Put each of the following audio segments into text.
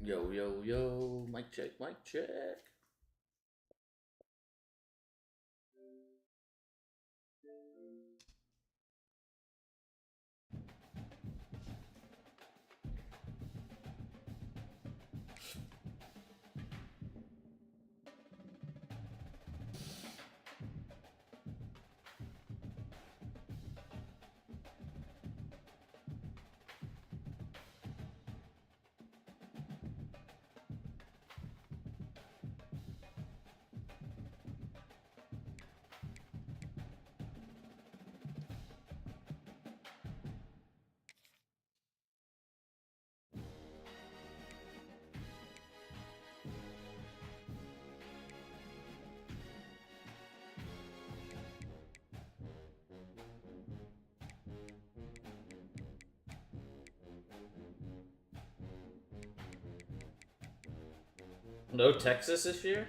Yo, yo, yo, mic check, mic check. No Texas this year?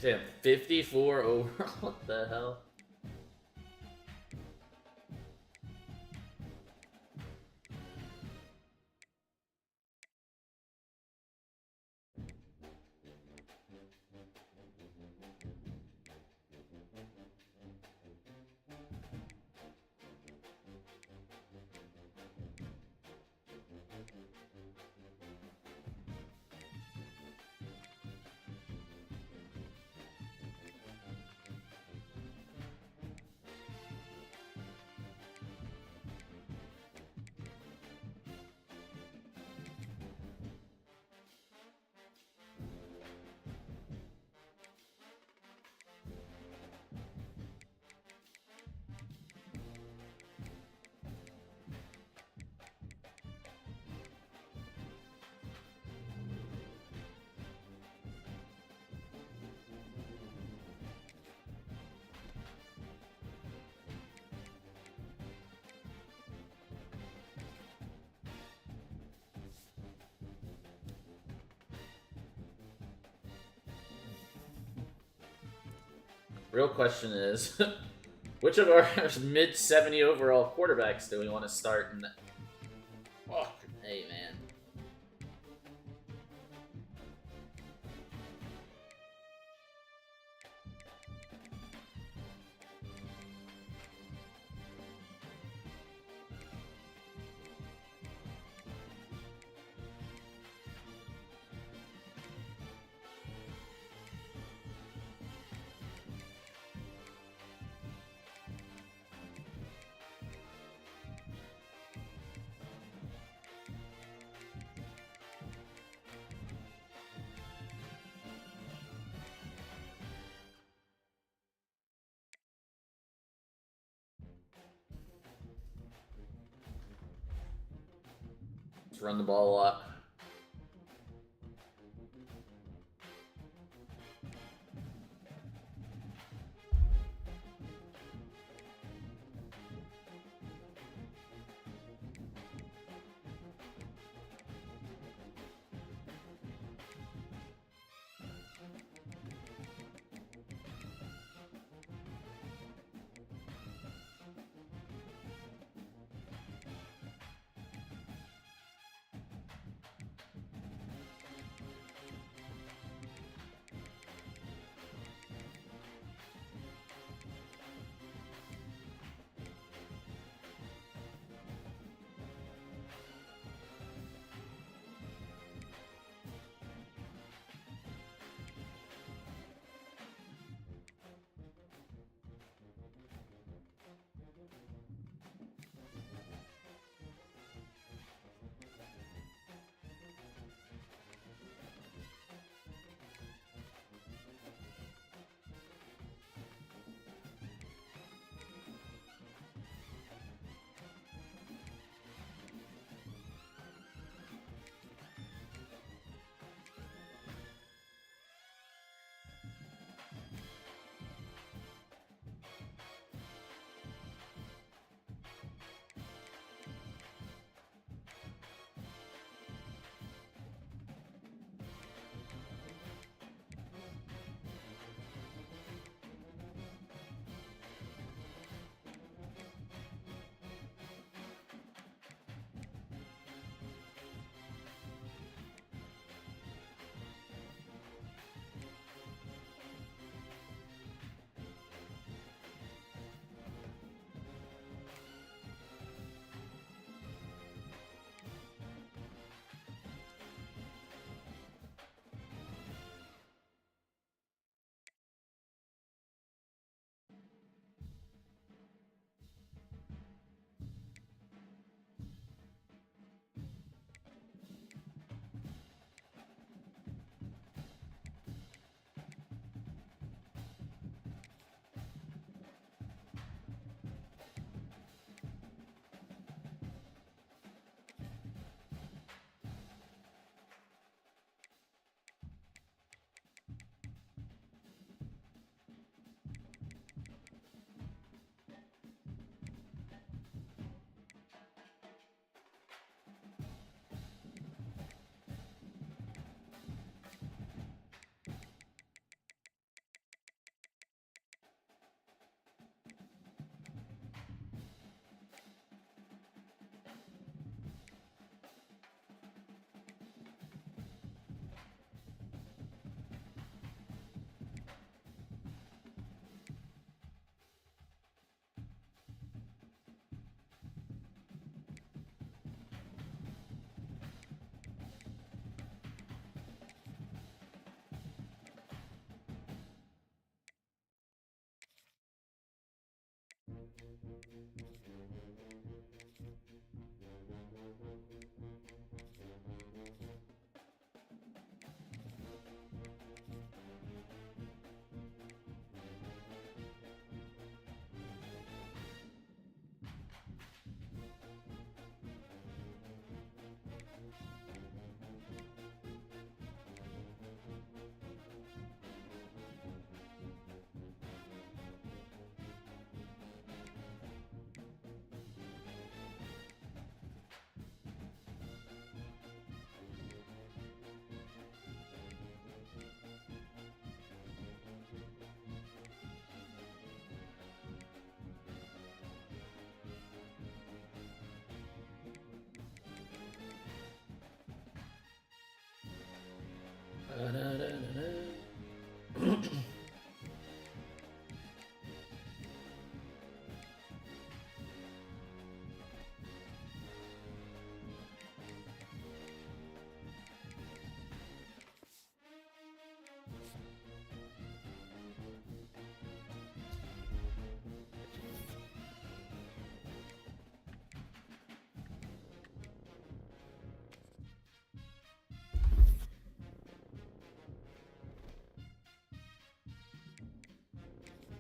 Damn, 54 overall. What the hell? Real question is, which of our mid 70 overall quarterbacks do we want to start in? Oh, hey man. Let's run the ball a lot.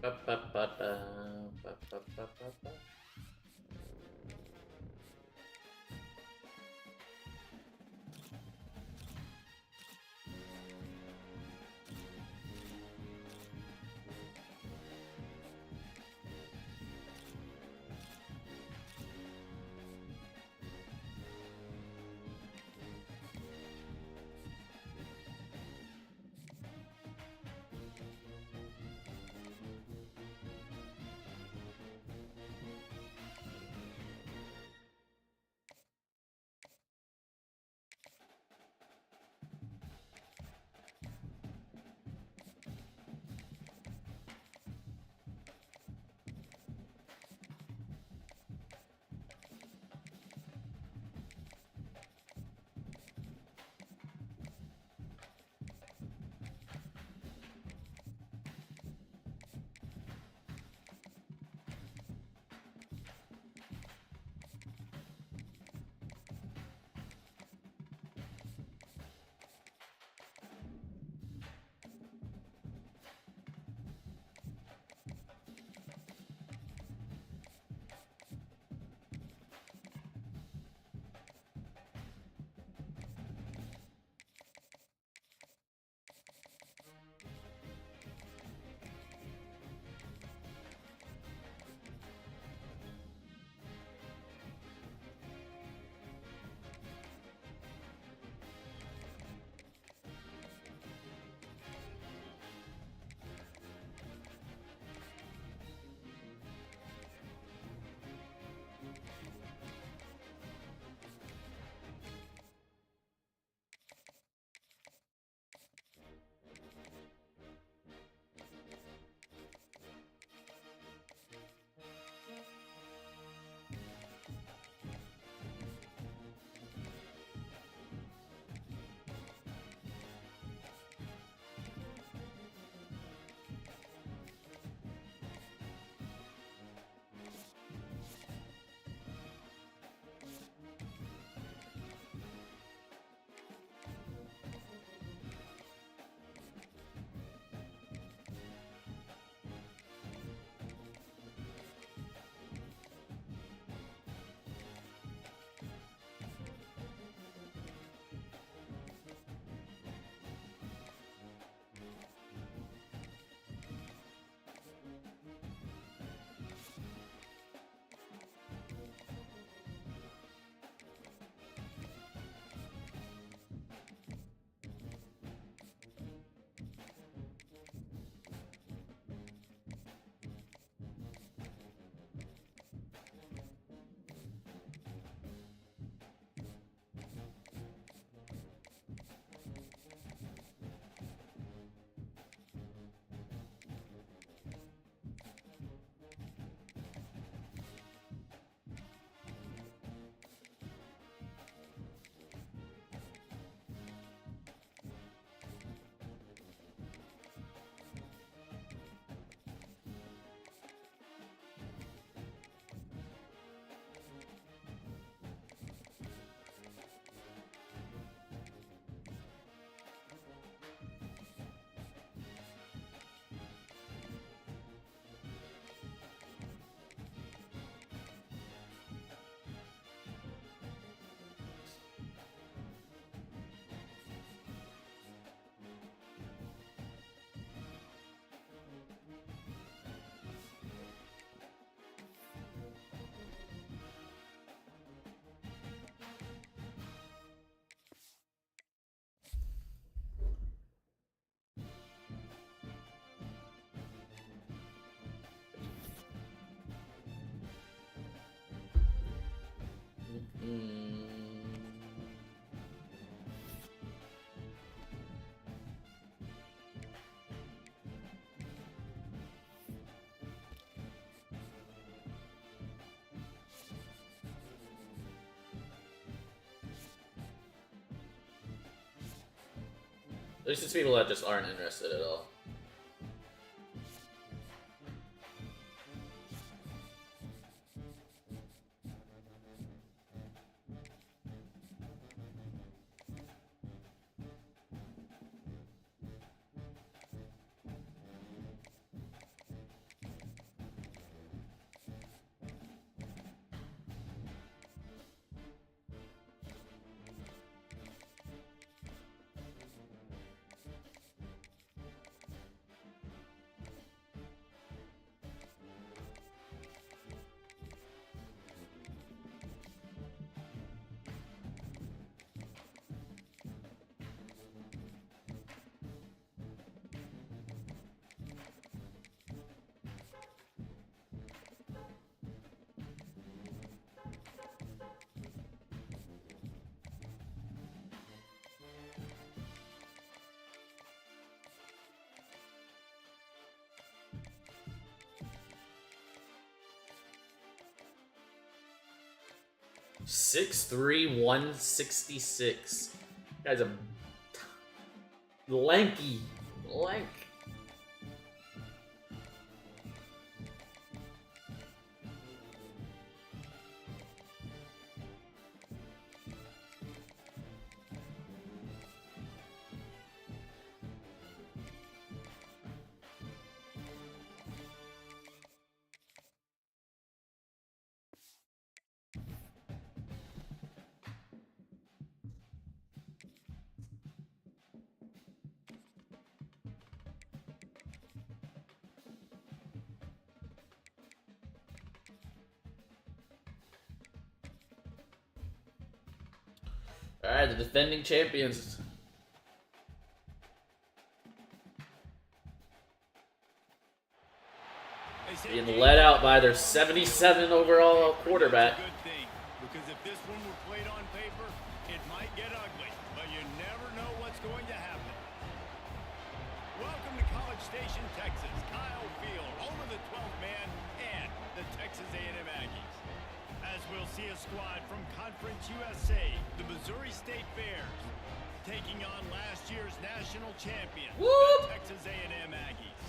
Ba, ba, ba, ba, ba, ba, ba, ba, ba. There's just people that just aren't interested at all. 6'3", 166. Guy's a lanky. All right, the defending champions. Being led out by their 77 overall quarterback. Good thing, because if this one were played on paper, it might get ugly, but you never know what's going to happen. Welcome to College Station, Texas. Kyle Field, home of the 12th man and the Texas A&M Aggies. As we'll see a squad from Conference USA, the Missouri State Bears, taking on last year's national champion, the Texas A&M Aggies.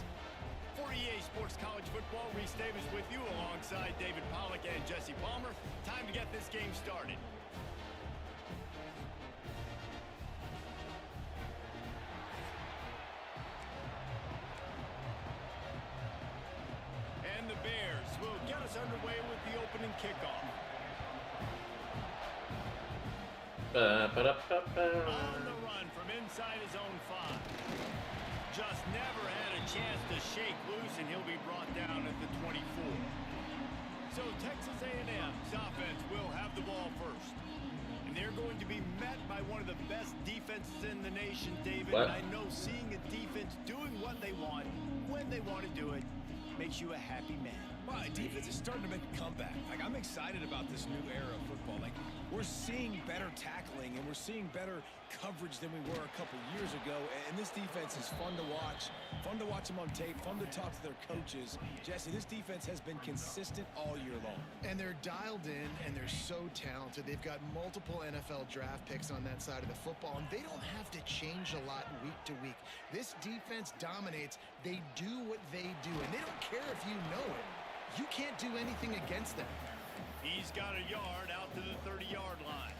For EA Sports College Football, Reese Davis with you alongside David Pollack and Jesse Palmer. Time to get this game started. And the Bears will get us underway with the opening kickoff. On the run from inside his own 5. Just never had a chance to shake loose, and he'll be brought down at the 24. So Texas A&M's offense will have the ball first. And they're going to be met by one of the best defenses in the nation, David. What? And I know seeing a defense doing what they want, when they want to do it, makes you a happy man. My defense is starting to make a comeback. Like, I'm excited about this new era of football. Like, we're seeing better tackling and we're seeing better coverage than we were a couple years ago. And this defense is fun to watch them on tape, fun to talk to their coaches. Jesse, this defense has been consistent all year long. And they're dialed in, and they're so talented. They've got multiple NFL draft picks on that side of the football, and they don't have to change a lot week to week. This defense dominates. They do what they do, and they don't care if you know it. You can't do anything against them. He's got a yard out to the 30-yard line.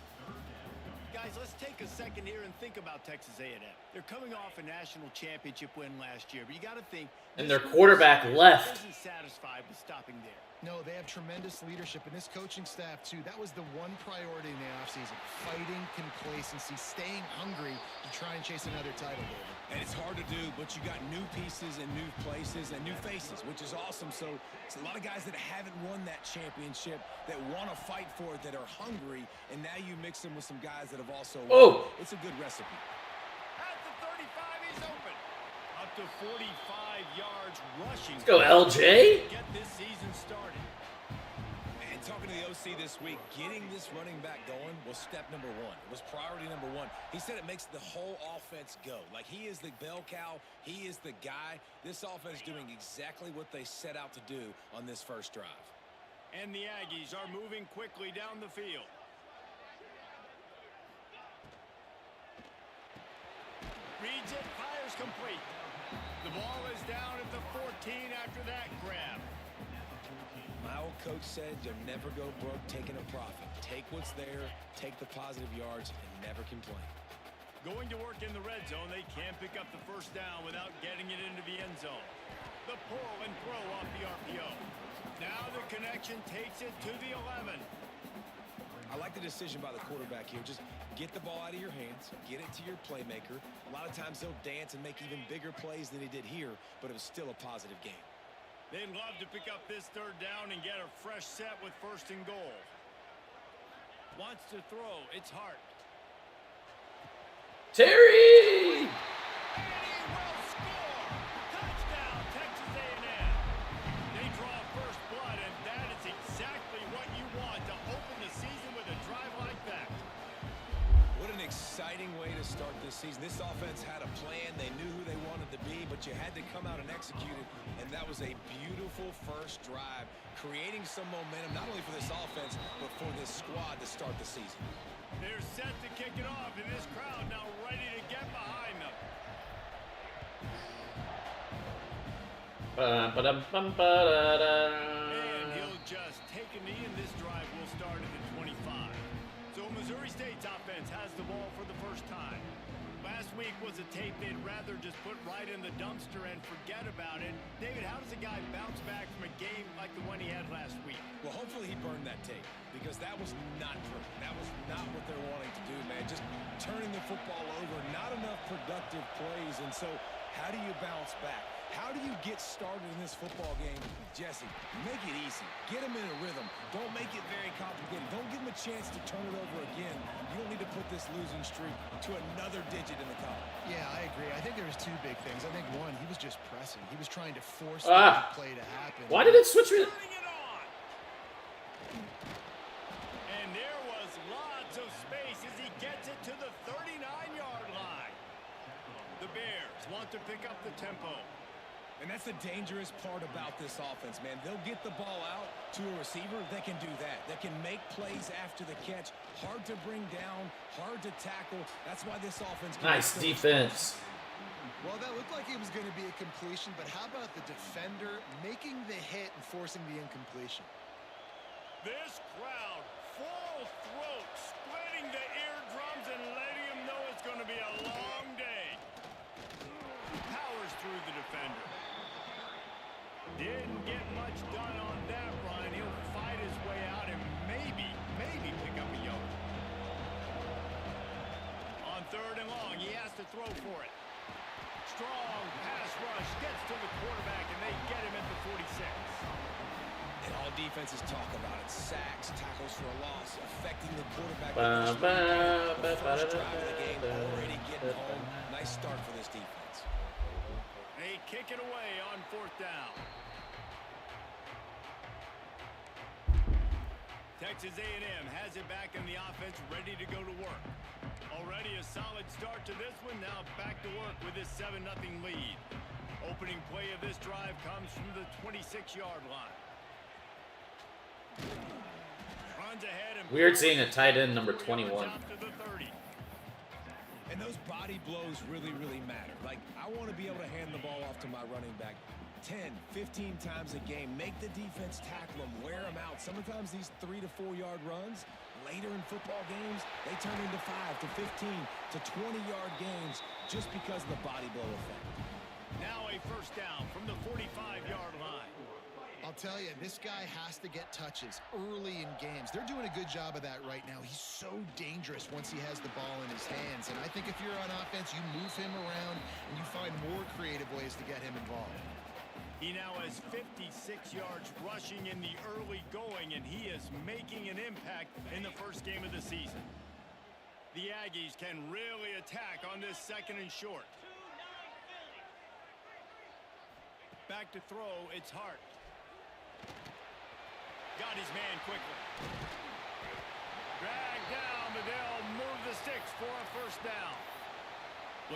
Guys, let's take a second here and think about Texas A&M. They're coming off a national championship win last year, but you got to think. And their quarterback left. Isn't satisfied with stopping there. No, they have tremendous leadership, and this coaching staff, too. That was the one priority in the offseason. Fighting complacency, staying hungry to try and chase another title, David. And it's hard to do, but you got new pieces and new places and new faces, which is awesome. So it's a lot of guys that haven't won that championship that want to fight for it, that are hungry, and now you mix them with some guys that have also won. It's a good recipe. At the 35, he's open. Up to 45 yards rushing. Let's go, LJ. Get this season started. And talking to the OC this week, getting this running back going was step number 1. It was priority number 1. He said it makes the whole offense go. Like, he is the bell cow. He is the guy. This offense is doing exactly what they set out to do on this first drive. And the Aggies are moving quickly down the field. Reads it, fires complete. The ball is down at the 14 after that grab. My old coach said you'll never go broke taking a profit. Take what's there, take the positive yards, and never complain. Going to work in the red zone, they can't pick up the first down without getting it into the end zone. The pull and throw off the RPO. Now the connection takes it to the 11. I like the decision by the quarterback here. Just get the ball out of your hands, get it to your playmaker. A lot of times they'll dance and make even bigger plays than he did here, but it was still a positive game. They'd love to pick up this third down and get a fresh set with first and goal. Wants to throw. It's Hart. Terry! And he will score! Touchdown, Texas A&M. They draw first blood, and that is exactly what you want to open the season with a drive like that. What an exciting way to start this season. This offense had a plan. They knew who they wanted to be, but you had to come out and execute it. And that was a beautiful first drive, creating some momentum, not only for this offense, but for this squad to start the season. They're set to kick it off, and this crowd now ready to get behind them. And he'll just take a knee, and this drive will start at the 25. So Missouri State's offense has the ball for the first time. Last week was a tape they'd rather just put right in the dumpster and forget about it. David, how does a guy bounce back from a game like the one he had last week? Well, hopefully he burned that tape, because that was not pretty. That was not what they're wanting to do, man. Just turning the football over, not enough productive plays. And so how do you bounce back? How do you get started in this football game? Jesse, make it easy. Get him in a rhythm. Don't make it very complicated. Don't give him a chance to turn it over again. You don't need to put this losing streak to another digit in the column. Yeah, I agree. I think there was two big things. I think one, he was just pressing. He was trying to force the play to happen. Why did it switch me? Turning it on. And there was lots of space as he gets it to the 39-yard line. The Bears want to pick up the tempo. And that's the dangerous part about this offense, man. They'll get the ball out to a receiver. They can do that. They can make plays after the catch. Hard to bring down, hard to tackle. That's why this offense... Nice defense. Well, that looked like it was going to be a completion, but how about the defender making the hit and forcing the incompletion? This crowd, full throat, splitting the eardrums and letting him know it's going to be a long day. Powers through the defender. Didn't get much done on that run. He'll fight his way out and maybe pick up a yard. On 3rd and long, he has to throw for it. Strong pass rush gets to the quarterback, and they get him at the 46. And all defenses talk about it. Sacks, tackles for a loss, affecting the quarterback. The first drive of the game, already getting home. Nice start for this defense. They kick it away on 4th down. Texas A&M has it back in the offense, ready to go to work. Already a solid start to this one. Now back to work with this 7-0 lead. Opening play of this drive comes from the 26-yard line. Runs ahead and Weird seeing a tight end number 21. And those body blows really matter. Like, I want to be able to hand the ball off to my running back 10, 15 times a game. Make the defense tackle them, wear them out. Sometimes these 3 to 4 yard runs, later in football games, they turn into 5 to 15 to 20-yard games just because of the body blow effect. Now a first down from the 45-yard line. I'll tell you, this guy has to get touches early in games. They're doing a good job of that right now. He's so dangerous once he has the ball in his hands. And I think if you're on offense, you move him around and you find more creative ways to get him involved. He now has 56 yards rushing in the early going, and he is making an impact in the first game of the season. The Aggies can really attack on this 2nd and short. Back to throw, it's Hart. Got his man quickly. Dragged down, but they'll move the sticks for a first down.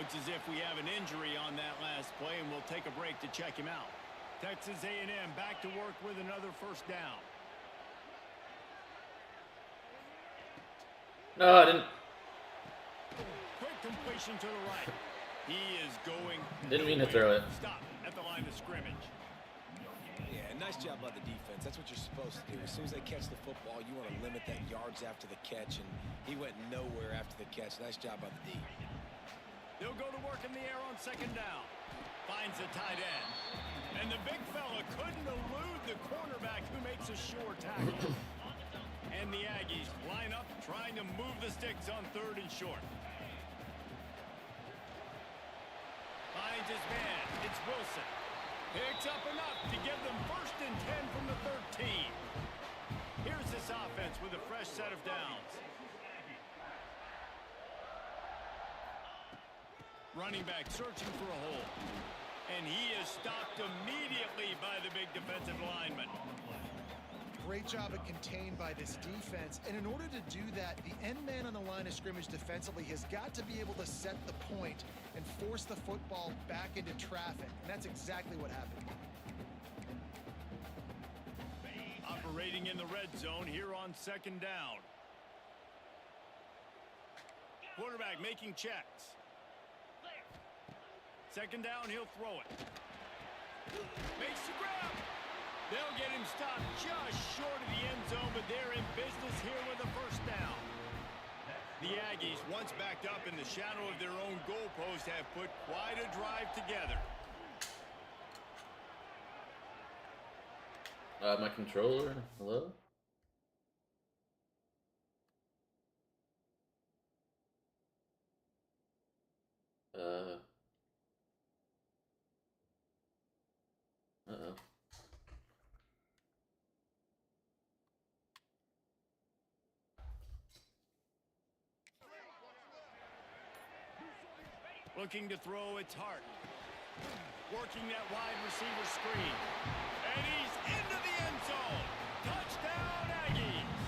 Looks as if we have an injury on that last play, and we'll take a break to check him out. Texas A&M back to work with another first down. No, I didn't. Quick completion to the right. He is going. Didn't mean to throw it. Stop at the line of scrimmage. Yeah, nice job by the defense. That's what you're supposed to do. As soon as they catch the football, you want to limit that yards after the catch, and he went nowhere after the catch. Nice job by the D. They'll go to work in the air on 2nd down. Finds a tight end. And the big fella couldn't elude the cornerback who makes a sure tackle. And the Aggies line up trying to move the sticks on 3rd and short. Finds his man. It's Wilson. Picks up enough to give them 1st and 10 from the 13. Here's this offense with a fresh set of downs. Running back searching for a hole. And he is stopped immediately by the big defensive lineman. Great job at contained by this defense. And in order to do that, the end man on the line of scrimmage defensively has got to be able to set the point and force the football back into traffic. And that's exactly what happened. going in the red zone here on second down. Quarterback making checks. Second down, he'll throw it. Makes the grab. They'll get him stopped just short of the end zone, but they're in business here with a first down. The Aggies, once backed up in the shadow of their own goalpost, have put quite a drive together. My controller, hello? Uh-oh. Looking to throw, it's Hart. Working that wide receiver screen. And he's into the end zone. Touchdown, Aggies.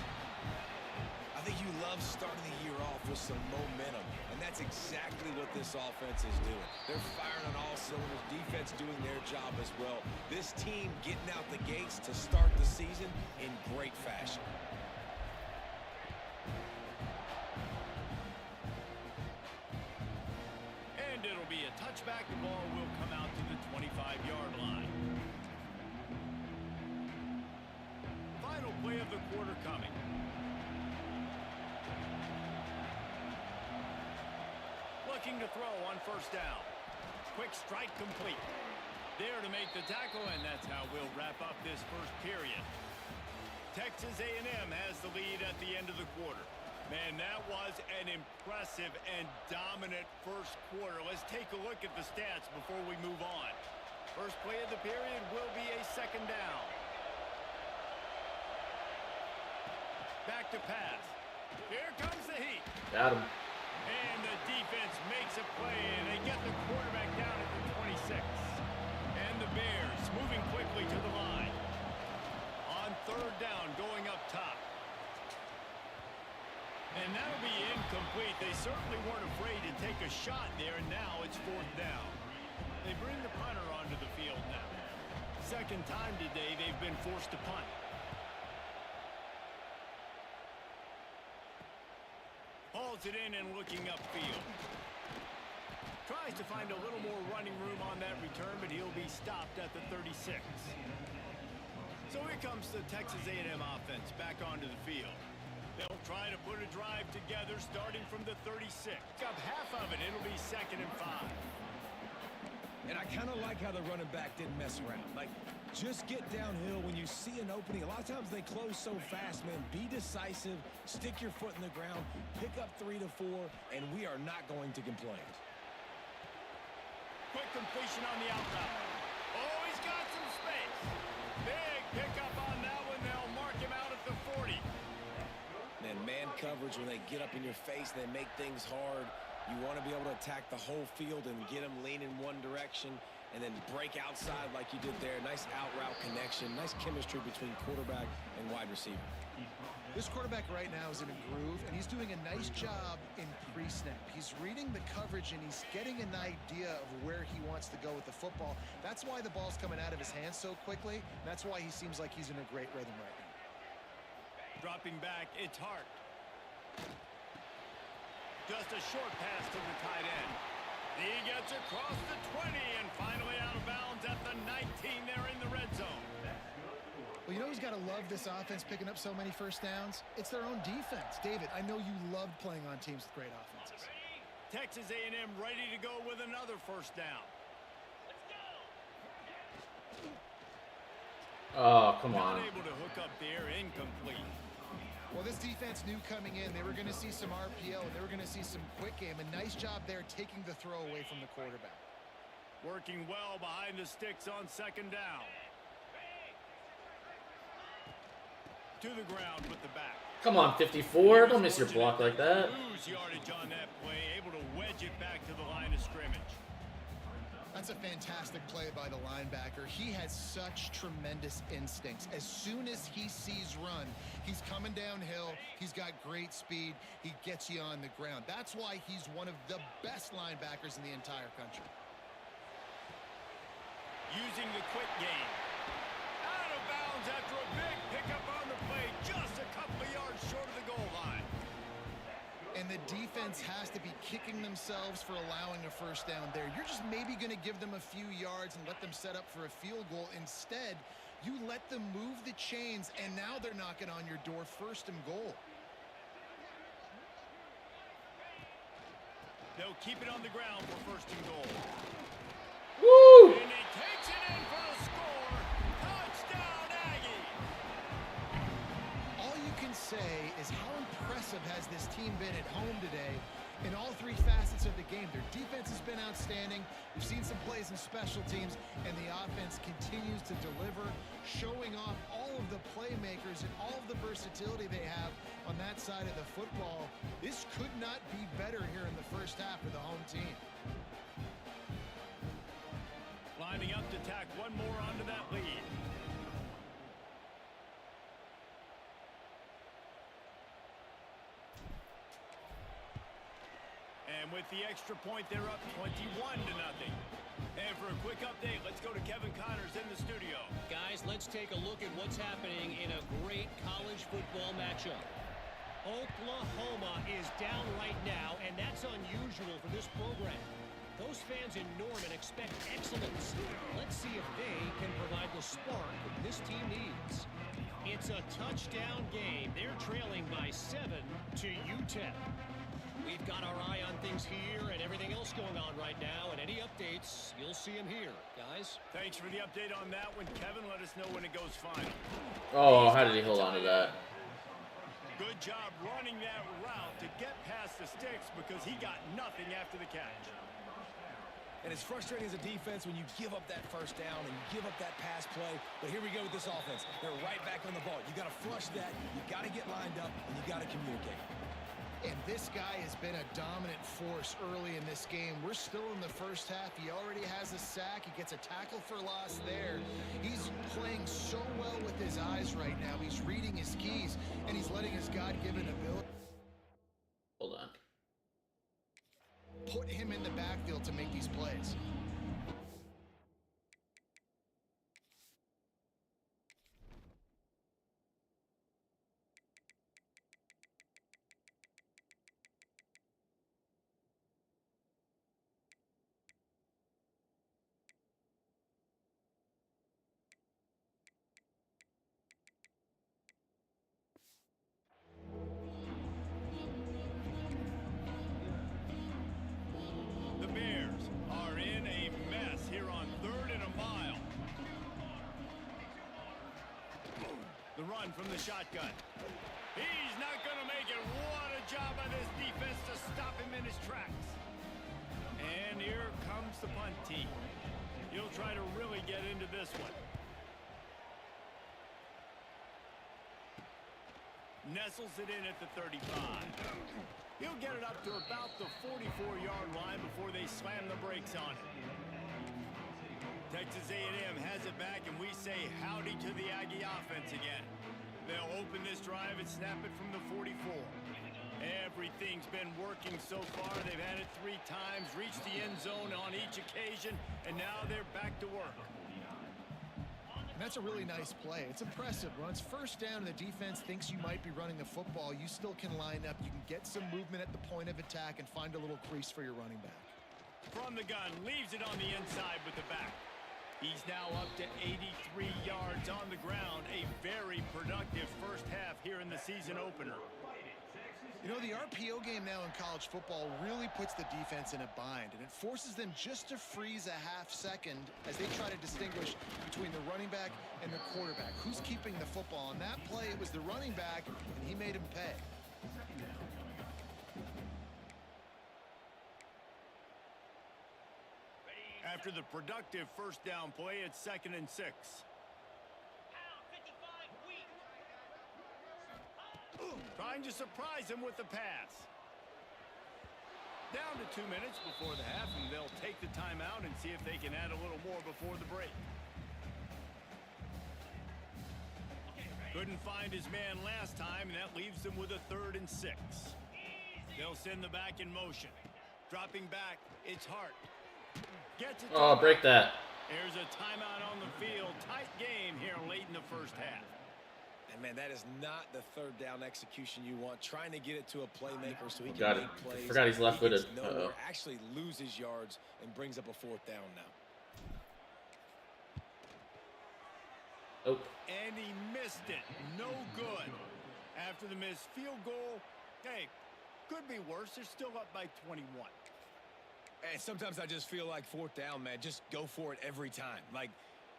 I think you love starting the year off with some momentum, and that's exactly what this offense is doing. They're firing on all cylinders, defense doing their job as well. This team getting out the gates to start the season in great fashion. And it'll be a touchback. The ball will come out to the 25-yard line. Final play of the quarter coming. Looking to throw on first down. Quick strike complete. There to make the tackle, and that's how we'll wrap up this first period. Texas A&M has the lead at the end of the quarter. Man, that was an impressive and dominant first quarter. Let's take a look at the stats before we move on. First play of the period will be a second down. Back to pass. Here comes the heat. Got him. And the defense makes a play, and they get the quarterback down at the 26. And the Bears moving quickly to the line. On third down, going up top. And that'll be incomplete. They certainly weren't afraid to take a shot there, and now it's fourth down. They bring the punter onto the field now. Second time today they've been forced to punt. Hauls it in and looking upfield. Tries to find a little more running room on that return, but he'll be stopped at the 36. So here comes the Texas A&M offense back onto the field. They'll try to put a drive together starting from the 36. Up half of it, it'll be 2nd and 5. And I kind of like how the running back didn't mess around. Like, just get downhill when you see an opening. A lot of times they close so fast, man. Be decisive, stick your foot in the ground, pick up 3 to 4, and we are not going to complain. Quick completion on the out route. Oh, he's got some space. Big pickup on that one. They'll mark him out at the 40. And man coverage, when they get up in your face, they make things hard. You want to be able to attack the whole field and get them leaning one direction and then break outside like you did there. Nice out route connection, nice chemistry between quarterback and wide receiver. This quarterback right now is in a groove, and he's doing a nice job in pre-snap. He's reading the coverage, and he's getting an idea of where he wants to go with the football. That's why the ball's coming out of his hands so quickly. That's why he seems like he's in a great rhythm right now. Dropping back, it's Hart. Just a short pass to the tight end. He gets across the 20 and finally out of bounds at the 19. They're in the red zone. Well, you know who's got to love this offense picking up so many first downs? It's their own defense. David, I know you loved playing on teams with great offenses. Texas A&M ready to go with another first down. Oh, come on. Not able to hook up there, incomplete. Well, this defense knew coming in they were going to see some RPO, and they were going to see some quick game. A nice job there taking the throw away from the quarterback. Working well behind the sticks on second down. To the ground with the back. Come on, 54. Don't miss your block like that. Lose yardage on that play, able to wedge it back to the line of scrimmage. That's a fantastic play by the linebacker. He has such tremendous instincts. As soon as he sees run, he's coming downhill. He's got great speed. He gets you on the ground. That's why he's one of the best linebackers in the entire country. Using the quick game. Out of bounds after a big pickup on the play. the defense has to be kicking themselves for allowing a first down there. You're just maybe going to give them a few yards and let them set up for a field goal. Instead, you let them move the chains, and now they're knocking on your door, 1st and goal. They'll keep it on the ground for 1st and goal. Woo! And he takes it in for the score. Touchdown, Aggie! All you can say is how impressive has this team been at home today in all 3 facets of the game. Their defense has been outstanding. We've seen some plays in special teams, and the offense continues to deliver, showing off all of the playmakers and all of the versatility they have on that side of the football. This could not be better here in the first half for the home team. Lining up to tack one more onto that lead. And with the extra point, they're up 21-0. And for a quick update, let's go to Kevin Connors in the studio. Guys, let's take a look at what's happening in a great college football matchup. Oklahoma is down right now, and that's unusual for this program. Those fans in Norman expect excellence. Let's see if they can provide the spark this team needs. It's a touchdown game. They're trailing by 7 to UTEP. We've got our eye on things here and everything else going on right now, and any updates, you'll see them here, guys. Thanks for the update on that one, Kevin. Let us know when it goes final. Oh, how did he hold on to that? Good job running that route to get past the sticks because he got nothing after the catch. And it's frustrating as a defense when you give up that first down and you give up that pass play. But here we go with this offense. They're right back on the ball. You got to flush that. You got to get lined up, and you got to communicate. And this guy has been a dominant force early in this game. We're still in the first half. He already has a sack. He gets a tackle for loss there. He's playing so well with his eyes right now. He's reading his keys, and he's letting his God-given ability Hold on. put him in the backfield to make these plays. The Bears are in a mess here on 3rd and a mile. The run from the shotgun. He's not going to make it. What a job by this defense to stop him in his tracks. And here comes the punt team. He'll try to really get into this one. Nestles it in at the 35. He'll get it up to about the 44-yard line before they slam the brakes on it. Texas A&M has it back, and we say howdy to the Aggie offense again. They'll open this drive and snap it from the 44. Everything's been working so far. They've had it 3 times, reached the end zone on each occasion, and now they're back to work. And that's a really nice play. It's impressive. When it's first down and the defense thinks you might be running the football, you still can line up. You can get some movement at the point of attack and find a little crease for your running back. From the gun, leaves it on the inside with the back. He's now up to 83 yards on the ground. A very productive first half here in the season opener. You know, the RPO game now in college football really puts the defense in a bind, and it forces them just to freeze a half second as they try to distinguish between the running back and the quarterback. Who's keeping the football? On that play, it was the running back, and he made him pay. After the productive first down play, it's 2nd and 6. Trying to surprise him with the pass. Down to 2 minutes before the half, and they'll take the timeout and see if they can add a little more before the break. Couldn't find his man last time, and that leaves them with a 3rd and 6. They'll send the back in motion. Dropping back, it's Hart. Gets it. Oh, break that. There's a timeout on the field. Tight game here late in the first half. And, man, that is not the third down execution you want. Trying to get it to a playmaker so he can Got it. make plays. Forgot he's left-footed. He gets nowhere, actually loses yards, and brings up a 4th down now. Oh. And he missed it. No good. After the missed field goal, hey, could be worse. They're still up by 21. And sometimes I just feel like 4th down, man, just go for it every time. Like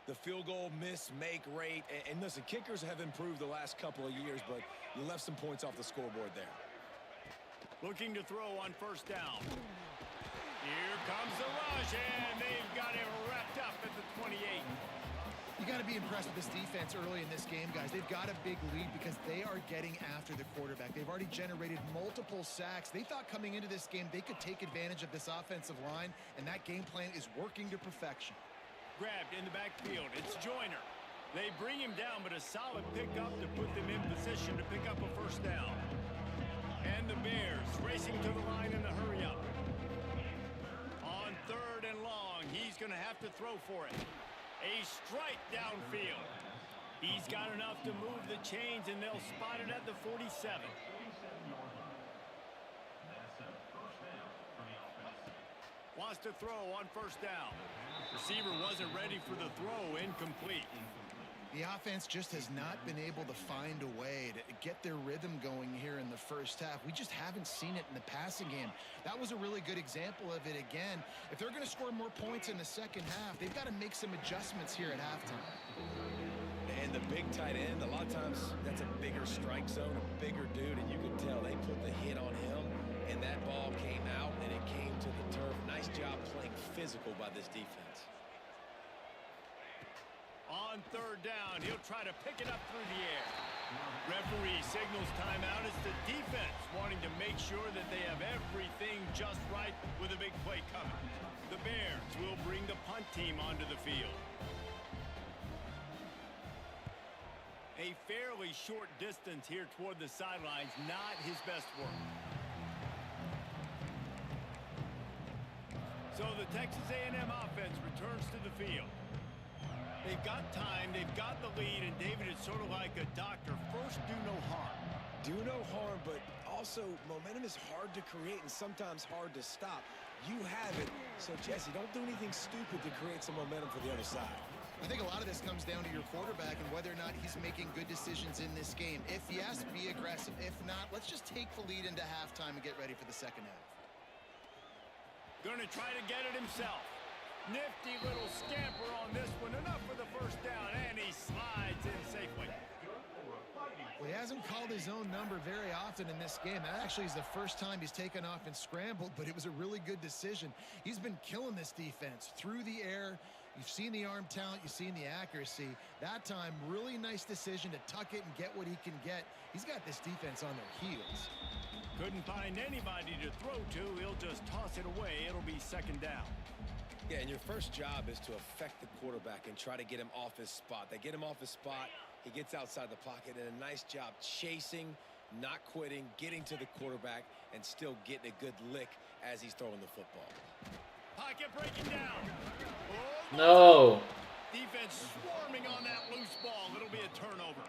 the field goal miss, make rate. And listen, kickers have improved the last couple of years, but you left some points off the scoreboard there. Looking to throw on 1st down. Here comes the rush, and they've got him wrapped up at the 28. You got to be impressed with this defense early in this game, guys. They've got a big lead because they are getting after the quarterback. They've already generated multiple sacks. They thought coming into this game they could take advantage of this offensive line, and that game plan is working to perfection. Grabbed in the backfield. It's Joyner. They bring him down, but a solid pickup to put them in position to pick up a 1st down. And the Bears racing to the line in the hurry-up. On 3rd and long, he's going to have to throw for it. A strike downfield. He's got enough to move the chains, and they'll spot it at the 47. Wants to throw on 1st down. Receiver wasn't ready for the throw. Incomplete. The offense just has not been able to find a way to get their rhythm going here in the 1st half. We just haven't seen it in the passing game. That was a really good example of it again. If they're going to score more points in the 2nd half, they've got to make some adjustments here at halftime. And the big tight end, a lot of times that's a bigger strike zone, a bigger dude, and you can tell they put the hit on him, and that ball came out, and it came to the turf. Nice job playing physical by this defense. On 3rd down, he'll try to pick it up through the air. Referee signals timeout. It's the defense wanting to make sure that they have everything just right with a big play coming. The Bears will bring the punt team onto the field. A fairly short distance here toward the sidelines, not his best work. So the Texas A&M offense returns to the field. They've got time, they've got the lead, and David is sort of like a doctor. First, do no harm. Do no harm, but also momentum is hard to create and sometimes hard to stop. You have it, so Jesse, don't do anything stupid to create some momentum for the other side. I think a lot of this comes down to your quarterback and whether or not he's making good decisions in this game. If yes, be aggressive. If not, let's just take the lead into halftime and get ready for the 2nd half. Gonna try to get it himself. Nifty little scamper on this one. Enough for the 1st down, and he slides in safely. Well, he hasn't called his own number very often in this game. That actually is the first time he's taken off and scrambled, but it was a really good decision. He's been killing this defense through the air. You've seen the arm talent, you've seen the accuracy. That time, really nice decision to tuck it and get what he can get. He's got this defense on their heels. Couldn't find anybody to throw to. He'll just toss it away. It'll be 2nd down. Yeah, and your first job is to affect the quarterback and try to get him off his spot. They get him off his spot, he gets outside the pocket, and a nice job chasing, not quitting, getting to the quarterback, and still getting a good lick as he's throwing the football. Pocket breaking down. Oh, No. defense swarming on that loose ball. It'll be a turnover.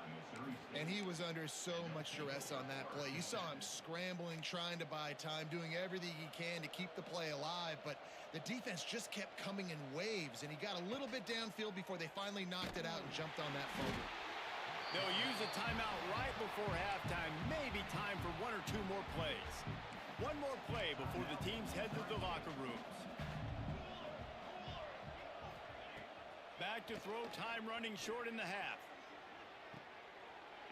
And he was under so much duress on that play. You saw him scrambling, trying to buy time, doing everything he can to keep the play alive, but the defense just kept coming in waves, and he got a little bit downfield before they finally knocked it out and jumped on that fumble. They'll use a timeout right before halftime. Maybe time for 1 or 2 more plays. One more play before the teams head to the locker rooms. Back to throw, time running short in the half.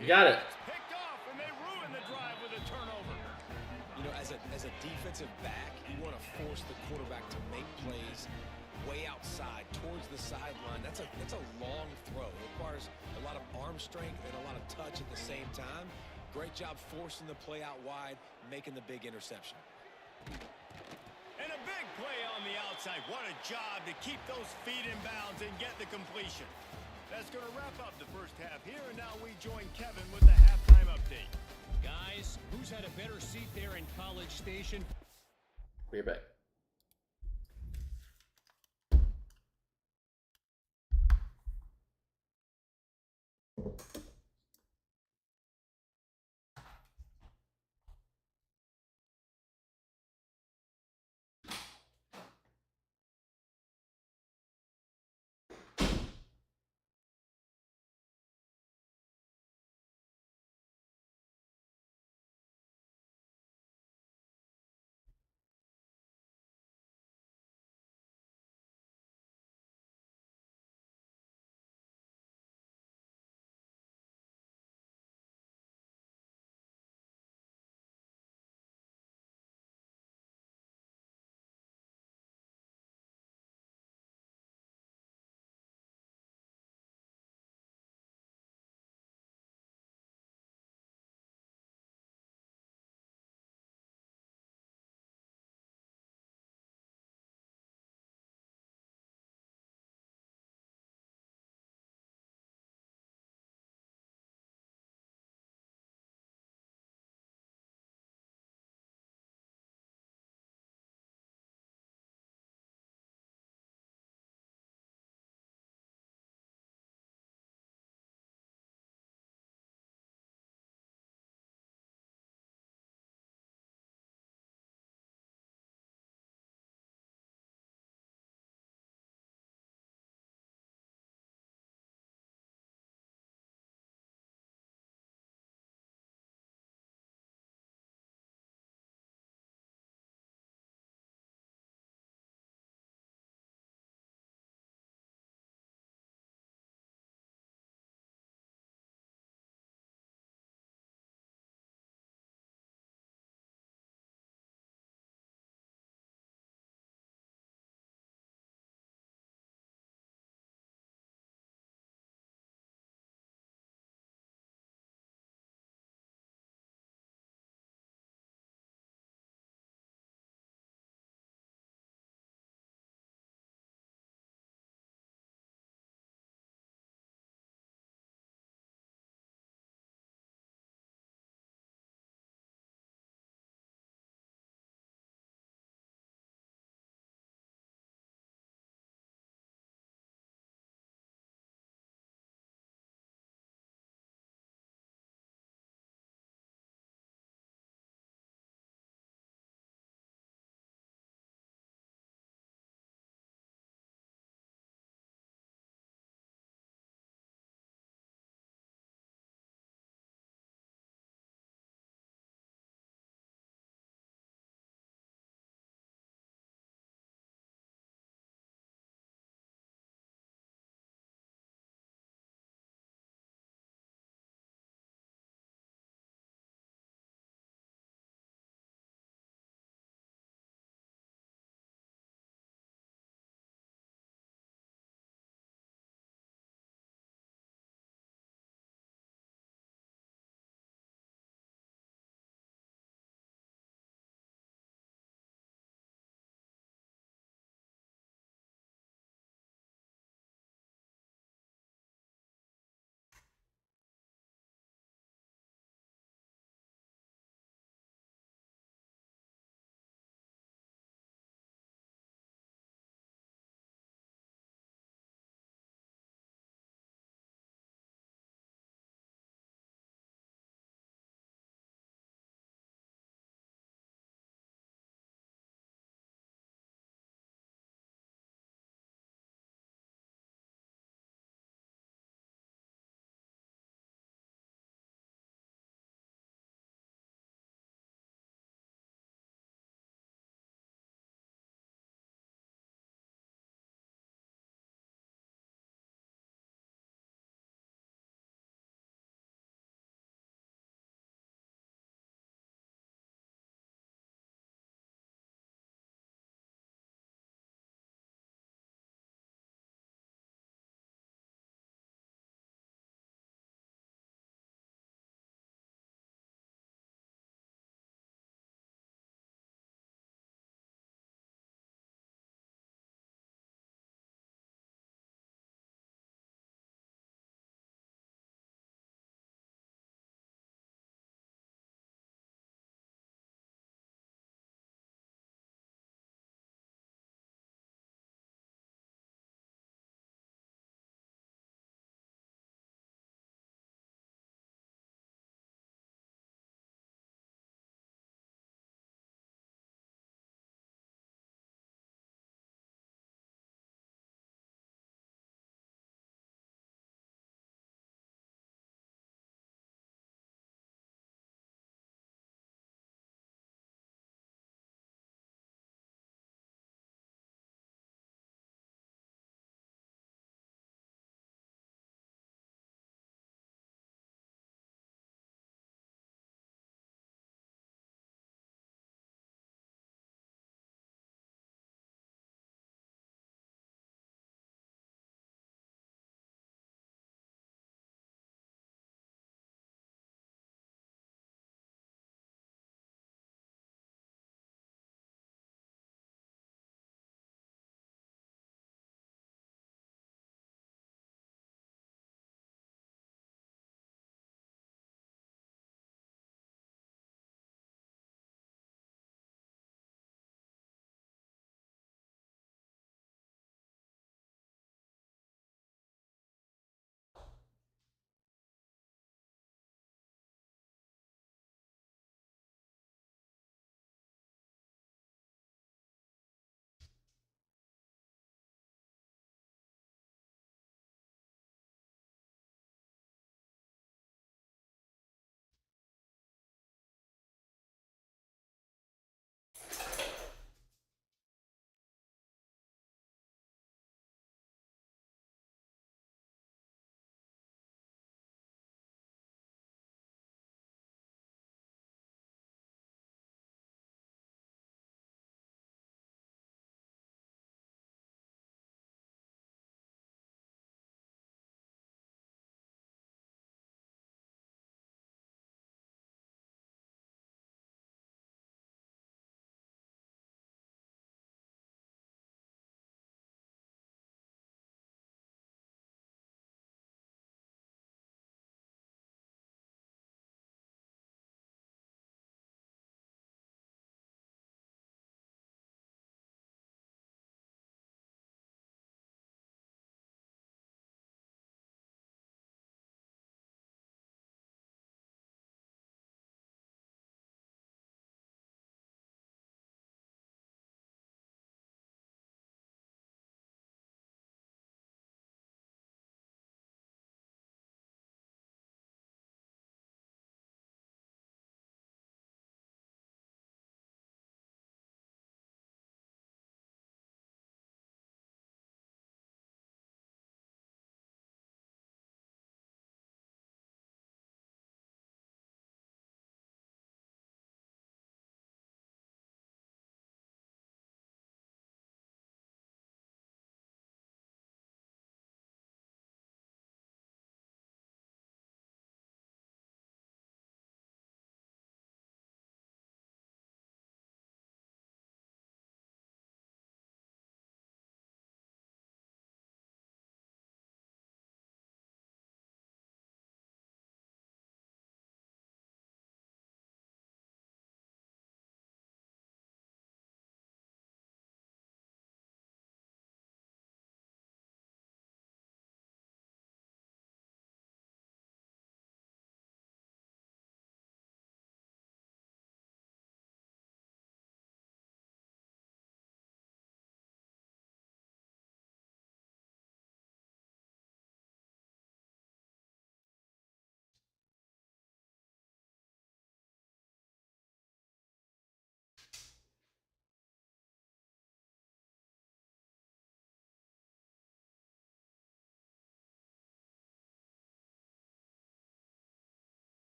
You got it. Picked off, and they ruin the drive with a turnover. You know, as a defensive back, you want to force the quarterback to make plays way outside towards the sideline. That's a long throw. It requires a lot of arm strength and a lot of touch at the same time. Great job forcing the play out wide, making the big interception. And a big play on the outside. What a job to keep those feet in bounds and get the completion. That's going to wrap up the first half here, and now we join Kevin with the halftime update. Guys, who's had a better seat there in College Station? We're back.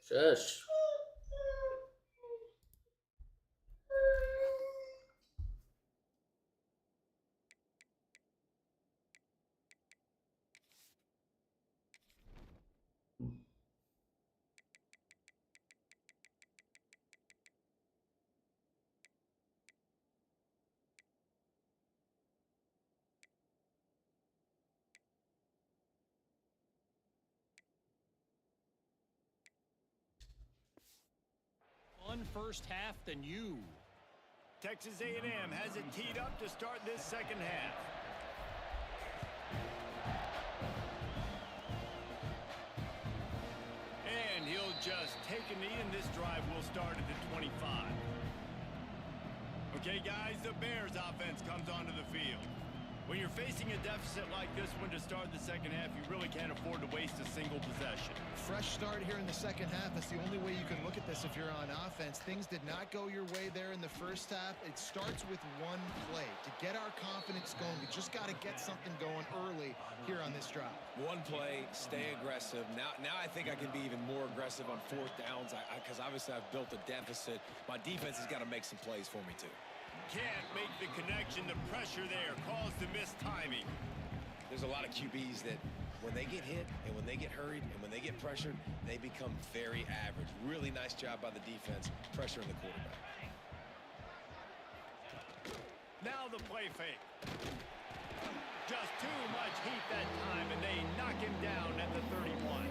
Shush. On first half than you. Texas A&M has it teed up to start this second half. And he'll just take a knee, and this drive will start at the 25. Okay, guys, the Bears offense comes onto the field. When you're facing a deficit like this one to start the second half, you really can't afford to waste a single possession. Fresh start here in the second half. That's the only way you can look at this if you're on offense. Things did not go your way there in the first half. It starts with one play. To get our confidence going, we just got to get something going early here on this drive. One play, stay aggressive. Now I think I can be even more aggressive on fourth downs because obviously I've built a deficit. My defense has got to make some plays for me too. Can't make the connection. The pressure there caused the missed timing. There's a lot of QBs that when they get hit and when they get hurried and when they get pressured, they become very average. Really nice job by the defense, pressuring the quarterback. Now the play fake. Just too much heat that time, and they knock him down at the 31.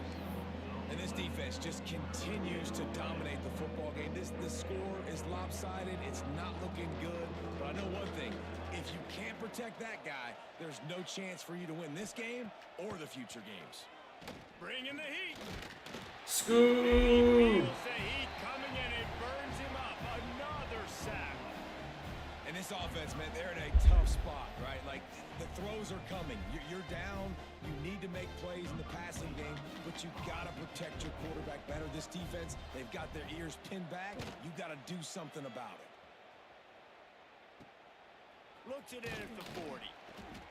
And this defense just continues to dominate the football game. The score is lopsided. It's not looking good. But I know one thing. If you can't protect that guy, there's no chance for you to win this game or the future games. Bring in the heat. Scoop! He feels the heat coming, and it burns him up. Another sack. And this offense, man, they're in a tough spot, right? Like, the throws are coming. You're down. You need to make plays in the passing game, but you got to protect your quarterback better. This defense, they've got their ears pinned back. You got to do something about it. Looks it in at the 40.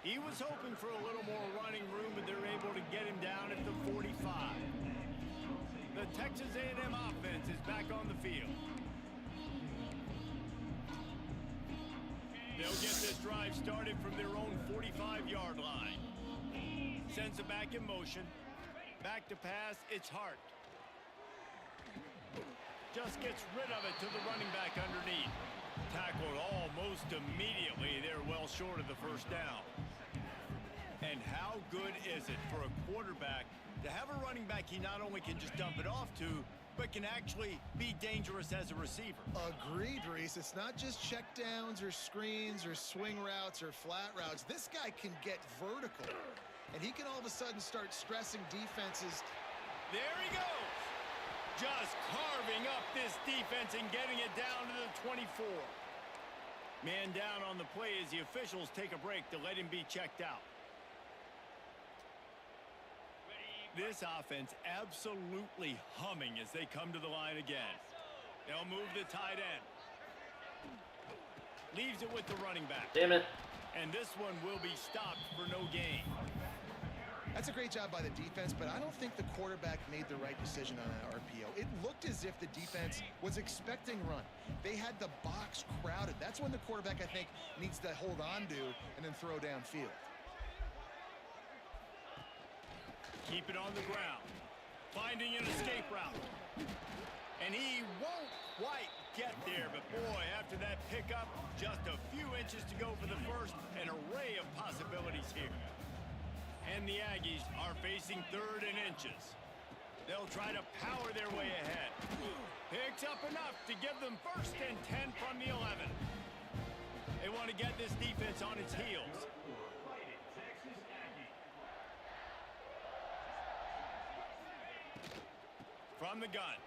He was hoping for a little more running room, but they're able to get him down at the 45. The Texas A&M offense is back on the field. They'll get this drive started from their own 45-yard line. Sends it back in motion. Back to pass, it's Hart. Just gets rid of it to the running back underneath. Tackled almost immediately. They're well short of the first down. And how good is it for a quarterback to have a running back he not only can just dump it off to, but can actually be dangerous as a receiver? Agreed, Reese. It's not just check downs or screens or swing routes or flat routes. This guy can get vertical, and he can all of a sudden start stressing defenses. There he goes. Just carving up this defense and getting it down to the 24. Man down on the play as the officials take a break to let him be checked out. This offense absolutely humming as they come to the line again. They'll move the tight end. Leaves it with the running back. Damn it. And this one will be stopped for no gain. That's a great job by the defense, but I don't think the quarterback made the right decision on that RPO. It looked as if the defense was expecting run. They had the box crowded. That's when the quarterback, I think, needs to hold on to and then throw downfield. Keep it on the ground. Finding an escape route. And he won't quite get there, but boy, after that pickup, just a few inches to go for the first. An array of possibilities here. And the Aggies are facing third and inches. They'll try to power their way ahead. Picks up enough to give them first and 10 from the 11. They want to get this defense on its heels. From the gun.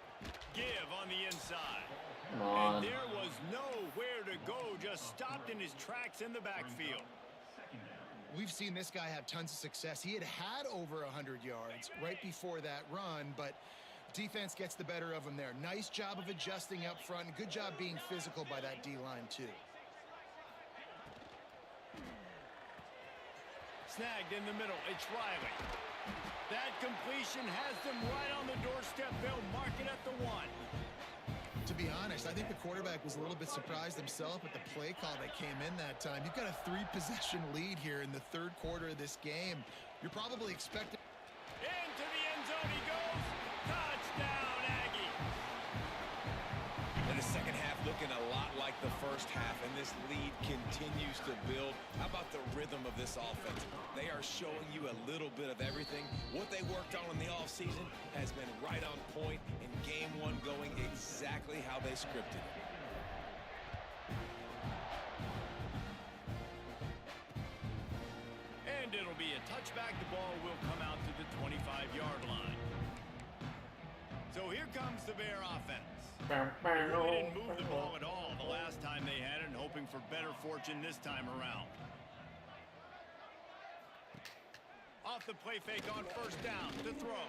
Give on the inside. Come on. And there was nowhere to go. Just stopped in his tracks in the backfield. We've seen this guy have tons of success. He had over 100 yards right before that run, but defense gets the better of him there. Nice job of adjusting up front, and good job being physical by that D-line, too. Snagged in the middle. It's Riley. That completion has them right on the doorstep. They'll mark it at the 1. To be honest, I think the quarterback was a little bit surprised himself at the play call that came in that time. You've got a 3-possession lead here in the third quarter of this game. You're probably expecting... Into the end zone he goes. Touchdown, Aggie. And the second half looking a lot like the first half, and this lead continues to build. How about the rhythm of this offense? They are showing you a little bit of everything. What they worked on in the offseason has been right on point, and game 1 going exactly how they scripted it. And it'll be a touchback. The ball will come out to the 25-yard line. So here comes the Bear offense. They really didn't move the ball at all the last time they had it, and hoping for better fortune this time around. Off the play fake on first down to throw.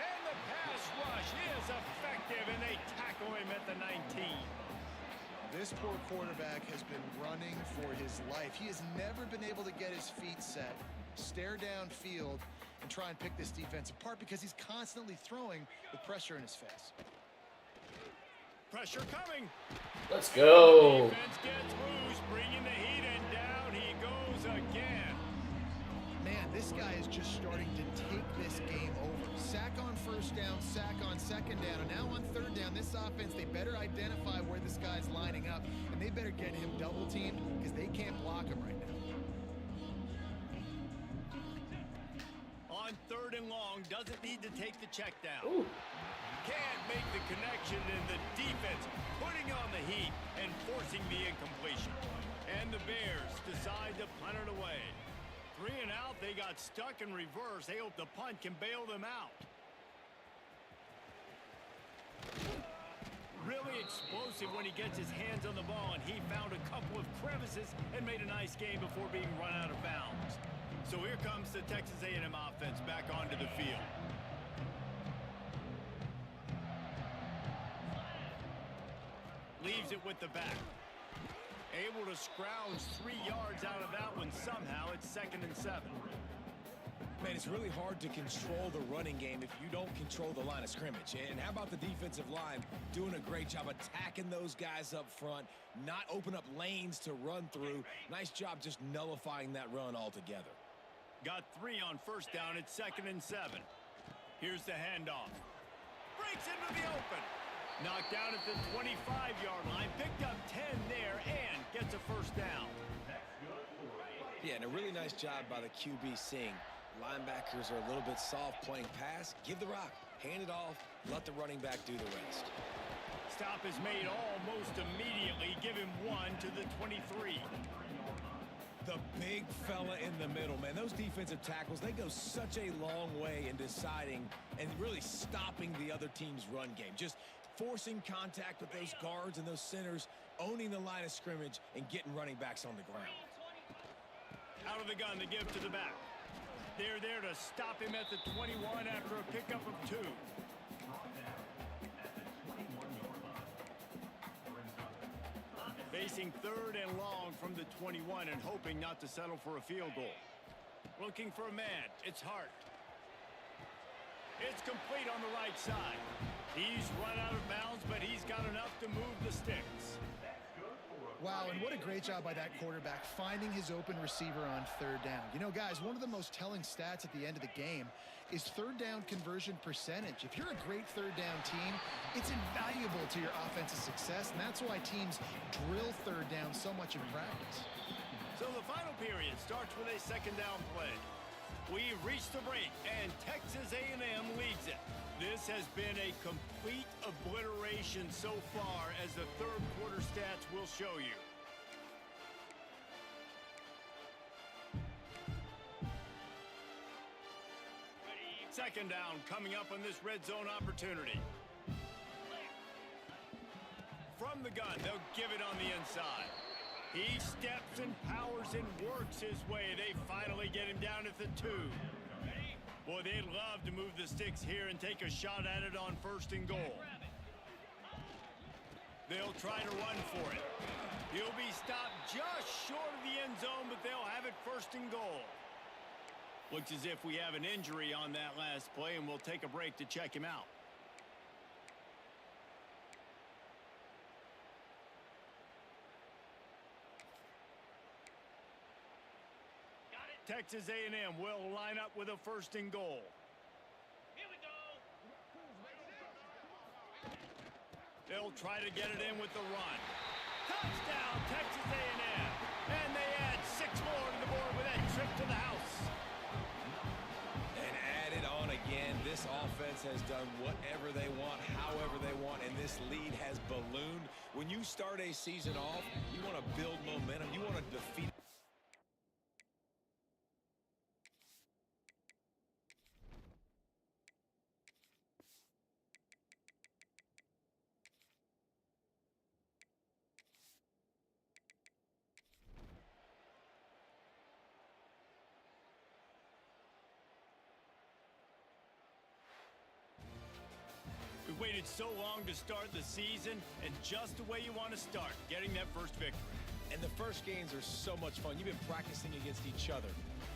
And the pass rush is effective, and they tackle him at the 19. This poor quarterback has been running for his life. He has never been able to get his feet set, stare downfield, and try and pick this defense apart because he's constantly throwing with pressure in his face. Pressure coming. Let's go. Defense gets loose, bringing the heat, and down he goes again. Man, this guy is just starting to take this game over. Sack on first down, sack on second down, and now on third down, this offense, they better identify where this guy's lining up, and they better get him double-teamed because they can't block him right now. On third and long, doesn't need to take the check down. Ooh. Can't make the connection, and the defense putting on the heat and forcing the incompletion. And the Bears decide to punt it away. 3 and out, they got stuck in reverse. They hope the punt can bail them out. Really explosive when he gets his hands on the ball, and he found a couple of crevices and made a nice game before being run out of bounds. So here comes the Texas A&M offense back onto the field. Leaves it with the back. Able to scrounge 3 yards out of that one somehow. It's 2nd and 7. Man, it's really hard to control the running game if you don't control the line of scrimmage. And how about the defensive line doing a great job attacking those guys up front, not open up lanes to run through. Nice job just nullifying that run altogether. Got 3 on first down. It's 2nd and 7. Here's the handoff. Breaks into the open. Knocked down at the 25-yard line. Picked up 10 there and gets a first down. Yeah, and a really nice job by the QB seeing linebackers are a little bit soft playing pass. Give the rock. Hand it off. Let the running back do the rest. Stop is made almost immediately. Give him 1 to the 23. The big fella in the middle, man. Those defensive tackles, they go such a long way in deciding and really stopping the other team's run game. Just forcing contact with those guards and those centers, owning the line of scrimmage, and getting running backs on the ground. Out of the gun, the give to the back. They're there to stop him at the 21 after a pickup of 2. Facing 3rd and long from the 21 and hoping not to settle for a field goal. Looking for a man. It's Hart. It's complete on the right side. He's run out of bounds, but he's got enough to move the sticks. Wow, and what a great job by that quarterback finding his open receiver on third down. You know, guys, one of the most telling stats at the end of the game is third down conversion percentage. If you're a great third down team, it's invaluable to your offensive success, and that's why teams drill third down so much in practice. So the final period starts with a 2nd down play. We've reached the break, and Texas A&M leads it. This has been a complete obliteration so far, as the third quarter stats will show you. Second down coming up on this red zone opportunity. From the gun, they'll give it on the inside. He steps and powers and works his way. They finally get him down at the 2. Boy, they'd love to move the sticks here and take a shot at it on 1st and goal. They'll try to run for it. He'll be stopped just short of the end zone, but they'll have it 1st and goal. Looks as if we have an injury on that last play, and we'll take a break to check him out. Texas A&M will line up with a 1st and goal. Here we go. They'll try to get it in with the run. Touchdown, Texas A&M. And they add 6 more to the board with that trip to the house. And added on again, this offense has done whatever they want, however they want, and this lead has ballooned. When you start a season off, you want to build momentum. You want to defeat. We waited so long to start the season, and just the way you want to start, getting that first victory. And the first games are so much fun. You've been practicing against each other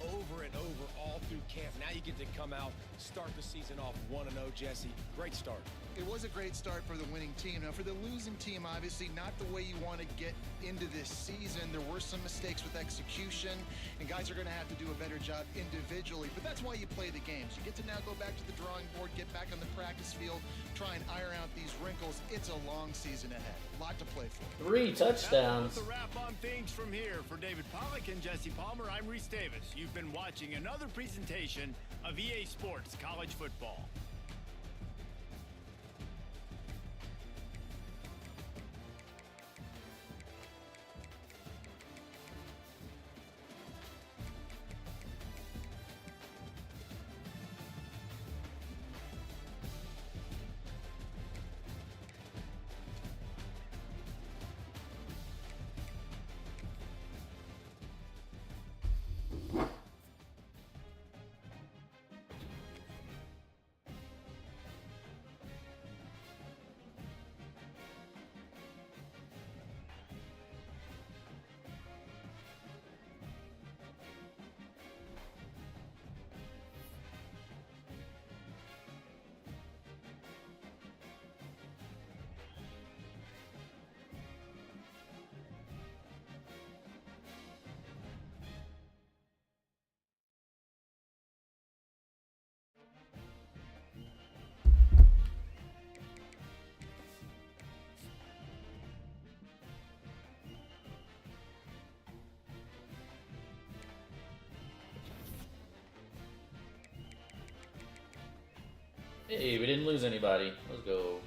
over and over all through camp. Now you get to come out, start the season off 1-0, Jesse. Great start. It was a great start for the winning team. Now, for the losing team, obviously not the way you want to get into this season. There were some mistakes with execution, and guys are going to have to do a better job individually. But that's why you play the games. You get to now go back to the drawing board, get back on the practice field, try and iron out these wrinkles. It's a long season ahead. A lot to play for. 3 touchdowns. That's the wrap on things from here. For David Pollack and Jesse Palmer, I'm Reese Davis. You've been watching another presentation of EA Sports College Football. Hey, we didn't lose anybody. Let's go.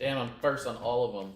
Damn, I'm first on all of them.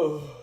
Oh.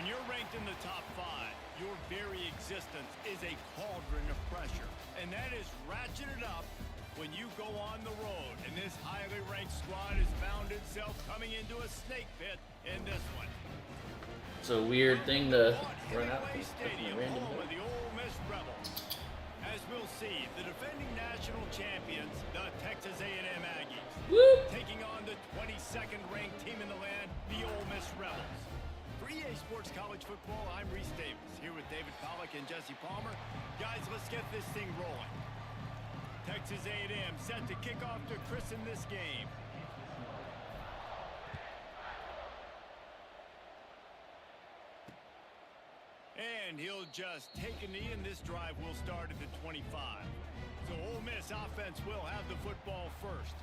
When you're ranked in the top 5, your very existence is a cauldron of pressure. And that is ratcheted up when you go on the road. And this highly ranked squad has found itself coming into a snake pit in this one. It's a weird thing to run out Hemingway Stadium, random home hit. of the Ole Miss Rebels. As we'll see, the defending national champions, the Texas A&M Aggies, Whoop. taking on the 22nd ranked team in the land, the Ole Miss Rebels. For EA Sports College Football, I'm Reese Davis, here with David Pollack and Jesse Palmer. Guys, let's get this thing rolling. Texas A&M set to kick off to christen this game. And he'll just take a knee, and this drive will start at the 25. So Ole Miss offense will have the football first.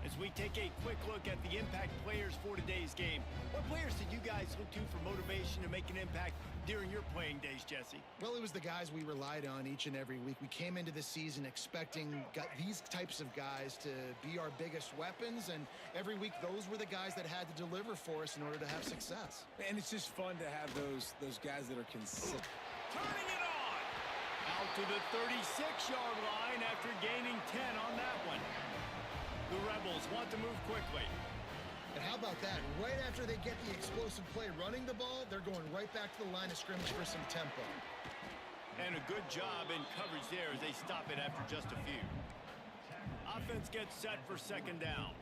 As we take a quick look at the impact players for today's game, what players did you guys look to for motivation to make an impact during your playing days, Jesse? Well, it was the guys we relied on each and every week. We came into the season expecting these types of guys to be our biggest weapons, and every week those were the guys that had to deliver for us in order to have success. And it's just fun to have those guys that are consistent. Turning it on! Out to the 36-yard line after gaining 10 on that one. The Rebels want to move quickly. And how about that? Right after they get the explosive play running the ball, they're going right back to the line of scrimmage for some tempo. And a good job in coverage there as they stop it after just a few. Offense gets set for second down.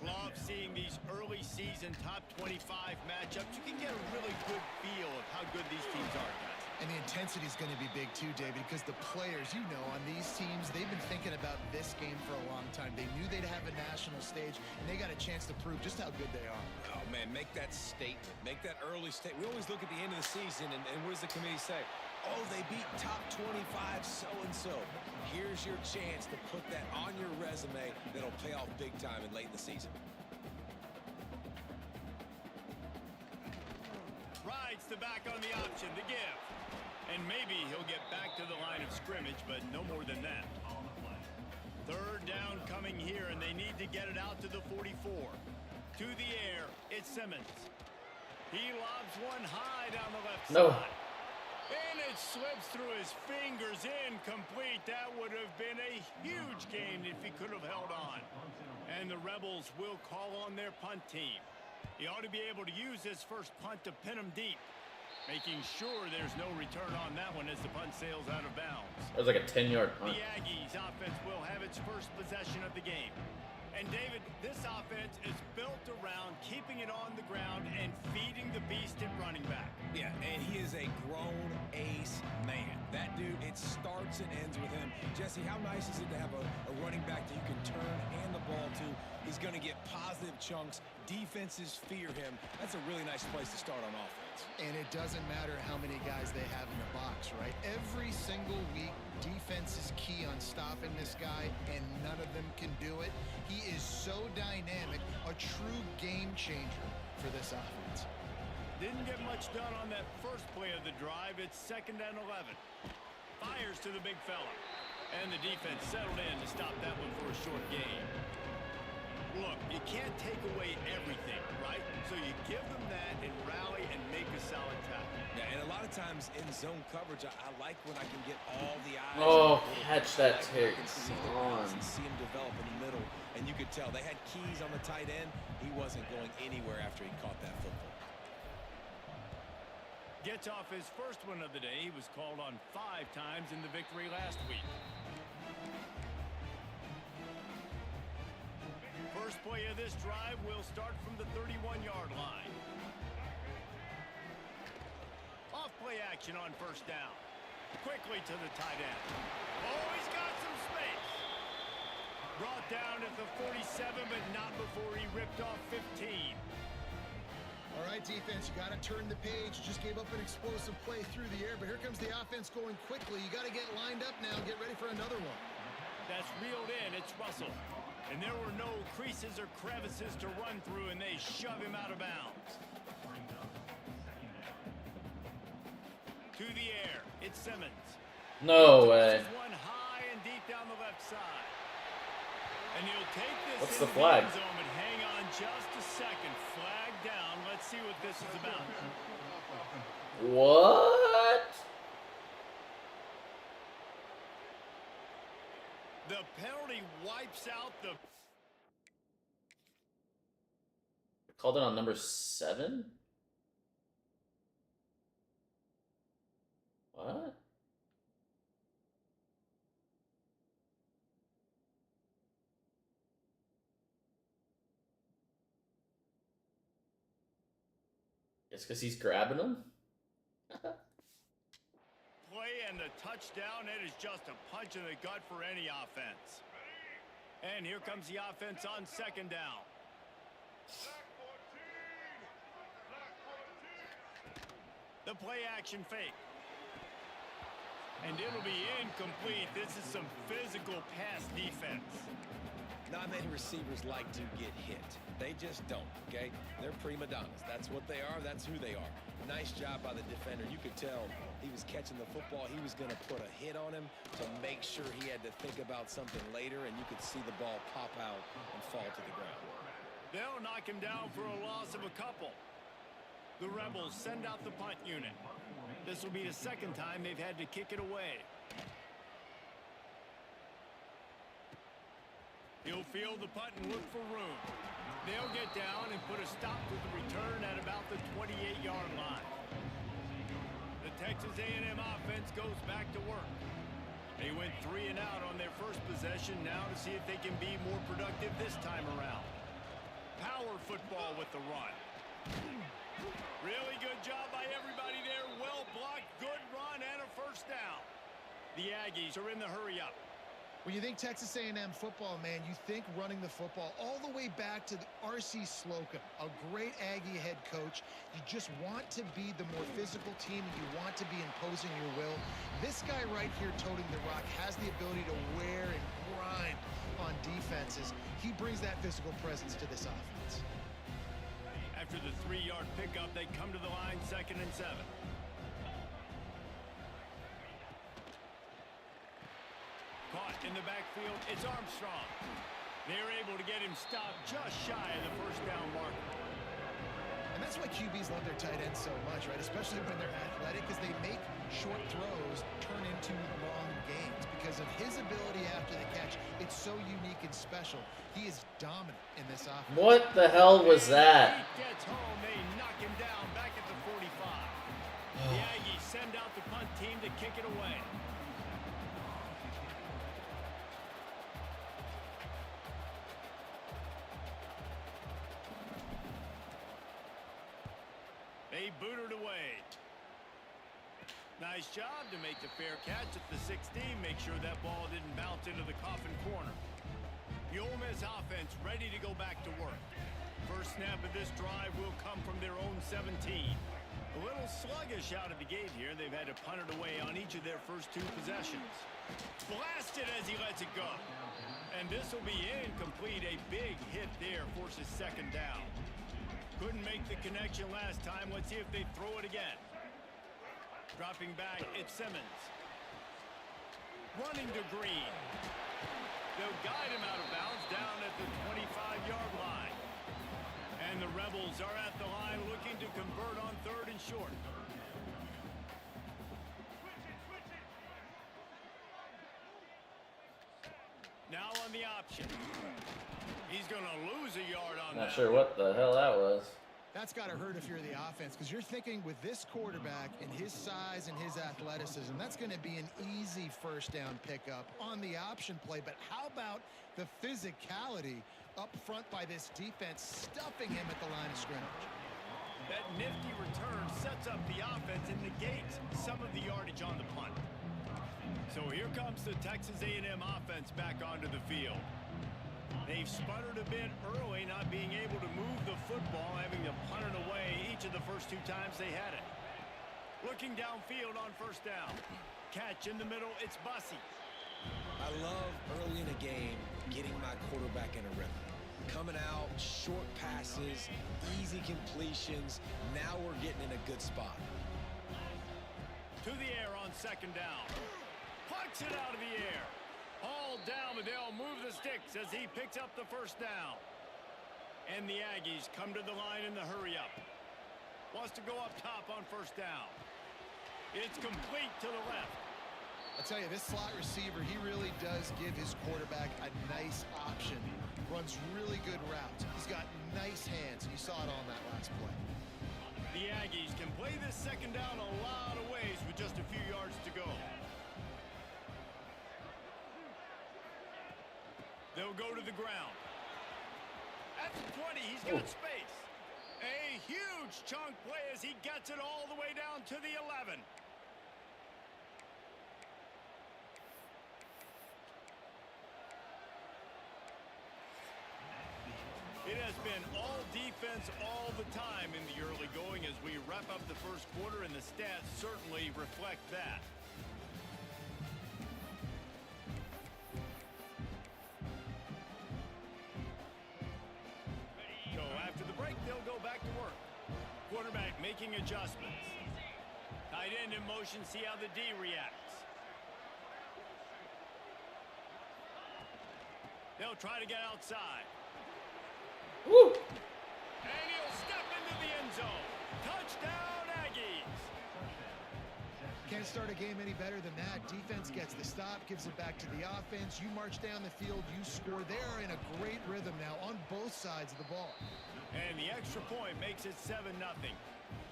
Love seeing these early season top 25 matchups. You can get a really good feel of how good these teams are, guys. And the intensity is going to be big too, David, because the players, you know, on these teams, they've been thinking about this game for a long time. They knew they'd have a national stage, and they got a chance to prove just how good they are. Oh, man, make that statement. Make that early statement. We always look at the end of the season, and what does the committee say? Oh, they beat top 25 so-and-so. Here's your chance to put that on your resume that'll pay off big time and late in the season. Rides the back on the option to give. And maybe he'll get back to the line of scrimmage, but no more than that. Third down coming here, and they need to get it out to the 44. To the air, it's Simmons. He lobs one high down the left side. And it slips through his fingers, incomplete. That would have been a huge gain if he could have held on. And the Rebels will call on their punt team. He ought to be able to use this first punt to pin him deep, making sure there's no return on that one as the punt sails out of bounds. That was like a 10-yard punt. The Aggies offense will have its first possession of the game. And David, this offense is built around keeping it on the ground and feeding the beast at running back. Yeah, and he is a grown ace man. That dude, it starts and ends with him. Jesse, how nice is it to have a running back that you can turn, hand the ball to? He's going to get positive chunks. Defenses fear him. That's a really nice place to start on offense. And it doesn't matter how many guys they have in the box, right? Every single week, defense is key on stopping this guy, and none of them can do it. He is so dynamic, a true game changer for this offense. Didn't get much done on that first play of the drive. It's 2nd and 11. Fires to the big fella. And the defense settled in to stop that one for a short gain. Look, you can't take away everything, right? So you give them that and rally and make a solid tackle. Yeah, and a lot of times in zone coverage, I like when I can get all the eyes. Oh, catch that Terry. Terry. And see him develop in the middle. And you could tell they had keys on the tight end. He wasn't going anywhere after he caught that football. Gets off his first one of the day. He was called on 5 times in the victory last week. First play of this drive will start from the 31-yard line. Off play action on first down. Quickly to the tight end. Oh, he's got some space. Brought down at the 47, but not before he ripped off 15. All right, defense, you got to turn the page. You just gave up an explosive play through the air, but here comes the offense going quickly. You got to get lined up now. Get ready for another one. That's reeled in. It's Russell. And there were no creases or crevices to run through, and they shove him out of bounds. To the air, it's Simmons. No way. One high and deep down the left side. And he'll take this. What's into the flag? end zone, but hang on just a second. Flag down. Let's see what this is about. What? The penalty wipes out the... Called it on number 7? What? It's because he's grabbing him? Play and the touchdown. It is just a punch in the gut for any offense. And here comes the offense on second down. The play action fake. And it'll be incomplete. This is some physical pass defense. Not many receivers like to get hit. They just don't, okay? They're prima donnas. That's what they are. That's who they are. Nice job by the defender. You could tell he was catching the football. He was going to put a hit on him to make sure he had to think about something later, and you could see the ball pop out and fall to the ground. They'll knock him down for a loss of a couple. The Rebels send out the punt unit. This will be the second time they've had to kick it away. He'll field the punt and look for room. They'll get down and put a stop to the return at about the 28-yard line. The Texas A&M offense goes back to work. They went 3 and out on their first possession, now to see if they can be more productive this time around. Power football with the run. Really good job by everybody there. Well blocked, good run, and a first down. The Aggies are in the hurry-up. When you think Texas A&M football, man, you think running the football all the way back to R.C. Slocum, a great Aggie head coach. You just want to be the more physical team, and you want to be imposing your will. This guy right here toting the rock has the ability to wear and grind on defenses. He brings that physical presence to this offense. After the 3-yard pickup, they come to the line, 2nd and 7. Caught in the backfield, it's Armstrong. They're able to get him stopped just shy of the first down marker. And that's why QBs love their tight ends so much, right? Especially when they're athletic, because they make short throws turn into long gains. Because of his ability after the catch, it's so unique and special. He is dominant in this offense. What the hell was that? He gets home, they knock him down back at the 45. The Aggies send out the punt team to kick it away. They boot it away. Nice job to make the fair catch at the 16. Make sure that ball didn't bounce into the coffin corner. The Ole Miss offense ready to go back to work. First snap of this drive will come from their own 17. A little sluggish out of the gate here. They've had to punt it away on each of their first 2 possessions. Blasted as he lets it go. And this will be incomplete. A big hit there forces 2nd down. Couldn't make the connection last time. Let's see if they throw it again. Dropping back, it's Simmons. Running to Green. They'll guide him out of bounds down at the 25-yard line. And the Rebels are at the line looking to convert on 3rd and short. Now on the option. He's going to lose a yard on that. Not sure what the hell that was. That's got to hurt if you're the offense, because you're thinking with this quarterback and his size and his athleticism, that's going to be an easy first down pickup on the option play. But how about the physicality up front by this defense, stuffing him at the line of scrimmage? That nifty return sets up the offense and negates some of the yardage on the punt. So here comes the Texas A&M offense back onto the field. They've sputtered a bit early, not being able to move the football, having to punt it away each of the first 2 times they had it. Looking downfield on first down. Catch in the middle, it's Bussey. I love early in a game getting my quarterback in a rhythm. Coming out, short passes, easy completions. Now we're getting in a good spot. To the air on 2nd down. Plucks it out of the air. All down, but they'll move the sticks as he picks up the first down. And the Aggies come to the line in the hurry-up. Wants to go up top on first down. It's complete to the left. I'll tell you, this slot receiver, he really does give his quarterback a nice option. Runs really good routes. He's got nice hands, and you saw it on that last play. The Aggies can play this second down a lot of ways with just a few yards to go. They'll go to the ground. At the 20, he's got space. A huge chunk play as he gets it all the way down to the 11. It has been all defense all the time in the early going as we wrap up the first quarter, and the stats certainly reflect that. So after the break, they'll go back to work. Quarterback making adjustments. Tight end in motion, see how the D reacts. They'll try to get outside. Woo! And he'll step into the end zone. Touchdown, Aggies. Can't start a game any better than that. Defense gets the stop, gives it back to the offense. You march down the field, you score. They're in a great rhythm now on both sides of the ball. And the extra point makes it 7-0.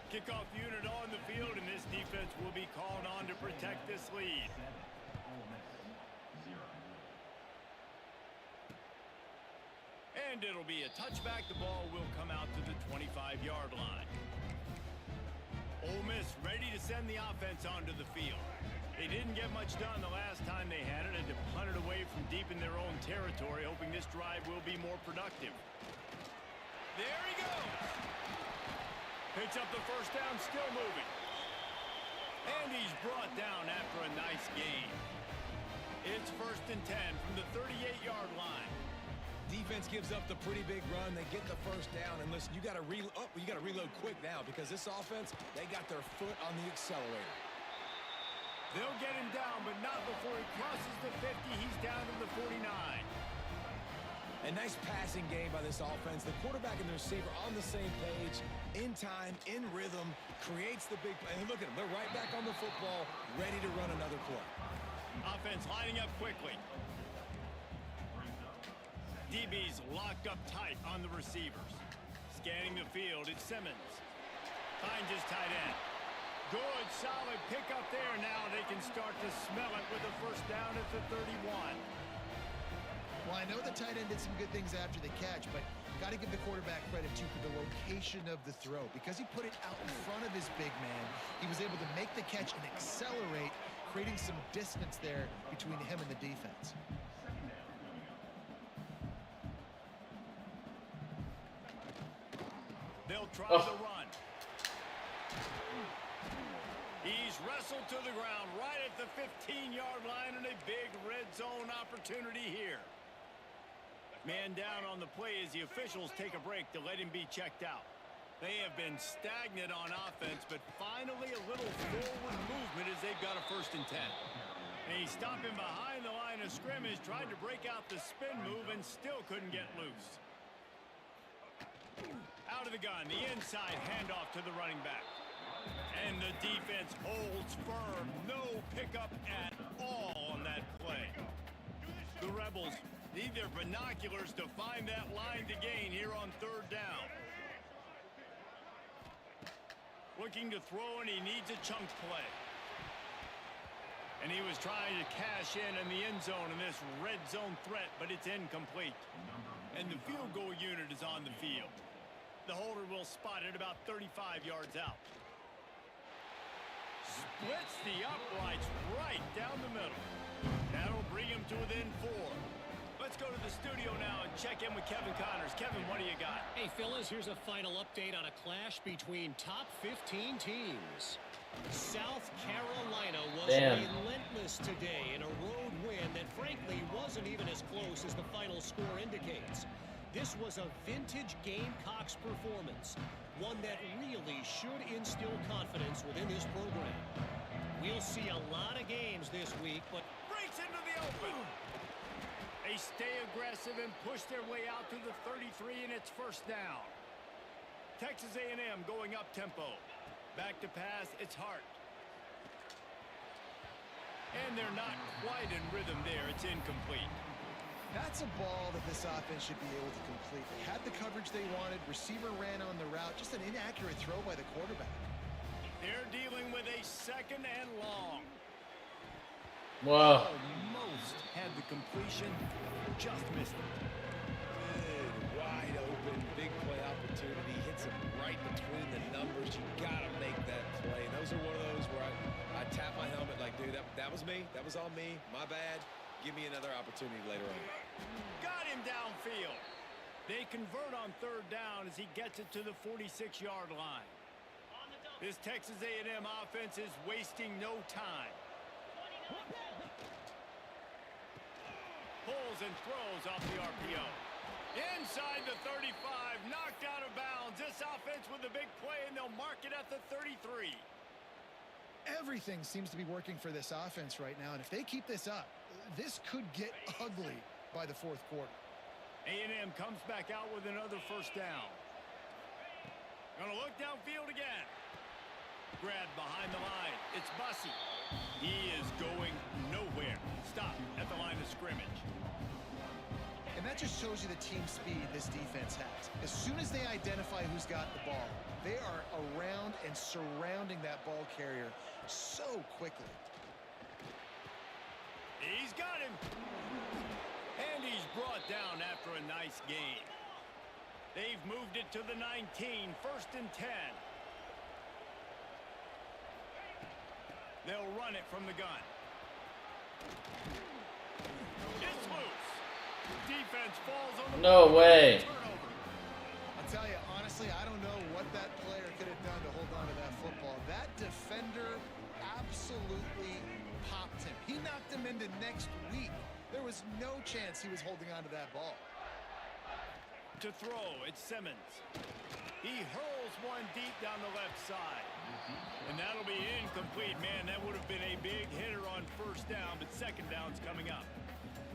Kickoff unit on the field, and this defense will be called on to protect this lead. And it'll be a touchback. The ball will come out to the 25-yard line. Ole Miss ready to send the offense onto the field. They didn't get much done the last time they had it, and to punt it away from deep in their own territory, hoping this drive will be more productive. There he goes. Picks up the first down, still moving. And he's brought down after a nice gain. It's 1st and 10 from the 38-yard line. Defense gives up the pretty big run. They get the first down. And listen, you got to reload quick now because this offense, they got their foot on the accelerator. They'll get him down, but not before he crosses the 50. He's down to the 49. A nice passing game by this offense. The quarterback and the receiver on the same page, in time, in rhythm, creates the big play. And look at them. They're right back on the football, ready to run another play. Offense lining up quickly. DB's locked up tight on the receivers. Scanning the field, it's Simmons. Finds his tight end. Good, solid pickup there. Now they can start to smell it with a first down at the 31. Well, I know the tight end did some good things after the catch, but got to give the quarterback credit, too, for the location of the throw. Because he put it out in front of his big man, he was able to make the catch and accelerate, creating some distance there between him and the defense. They'll try the run. He's wrestled to the ground right at the 15-yard line, and a big red zone opportunity here. Man down on the play as the officials take a break to let him be checked out. They have been stagnant on offense, but finally a little forward movement as they've got a 1st and 10. And he's stopping behind the line of scrimmage, tried to break out the spin move and still couldn't get loose. Out of the gun, the inside handoff to the running back. And the defense holds firm. No pickup at all on that play. The Rebels need their binoculars to find that line to gain here on 3rd down. Looking to throw, and he needs a chunk play. And he was trying to cash in the end zone in this red zone threat, but it's incomplete. And the field goal unit is on the field. The holder will spot it about 35 yards out. Splits the uprights right down the middle. That'll bring him to within 4. Let's go to the studio now and check in with Kevin Connors. Kevin, what do you got? Hey, fellas, here's a final update on a clash between top 15 teams. South Carolina was relentless today in a road win that frankly wasn't even as close as the final score indicates. This was a vintage Gamecocks performance, one that really should instill confidence within this program. We'll see a lot of games this week, but breaks into the open. They stay aggressive and push their way out to the 33, and it's 1st down. Texas A&M going up tempo. Back to pass, it's Hart. And they're not quite in rhythm there. It's incomplete. That's a ball that this offense should be able to complete. They had the coverage they wanted. Receiver ran on the route. Just an inaccurate throw by the quarterback. They're dealing with a 2nd and long. Whoa. Almost had the completion. Just missed it. Good, wide open, big play opportunity. Hits him right between the numbers. You got to make that play. Those are one of those where I tap my helmet like, dude, that was me. That was on me. My bad. Give me another opportunity later on. Got him downfield. They convert on 3rd down as he gets it to the 46-yard line. This Texas A&M offense is wasting no time. Pulls and throws off the RPO. Inside the 35, knocked out of bounds. This offense with a big play, and they'll mark it at the 33. Everything seems to be working for this offense right now, and if they keep this up, this could get ugly by the 4th quarter. A&M comes back out with another 1st down. Gonna look downfield again. Grabbed behind the line. It's Bussey. He is going nowhere. Stop at the line of scrimmage. And that just shows you the team speed this defense has. As soon as they identify who's got the ball, they are around and surrounding that ball carrier so quickly. He's got him. And he's brought down after a nice gain. They've moved it to the 19, 1st and 10. They'll run it from the gun. It's loose. Defense falls on the No way. turnover. I'll tell you, honestly, I don't know what that player could have done to hold on to that football. That defender absolutely popped him. He knocked him into next week. There was no chance he was holding on to that ball. To throw, it's Simmons. He hurls one deep down the left side. And that'll be incomplete. Man, that would have been a big hitter on 1st down, but 2nd down's coming up.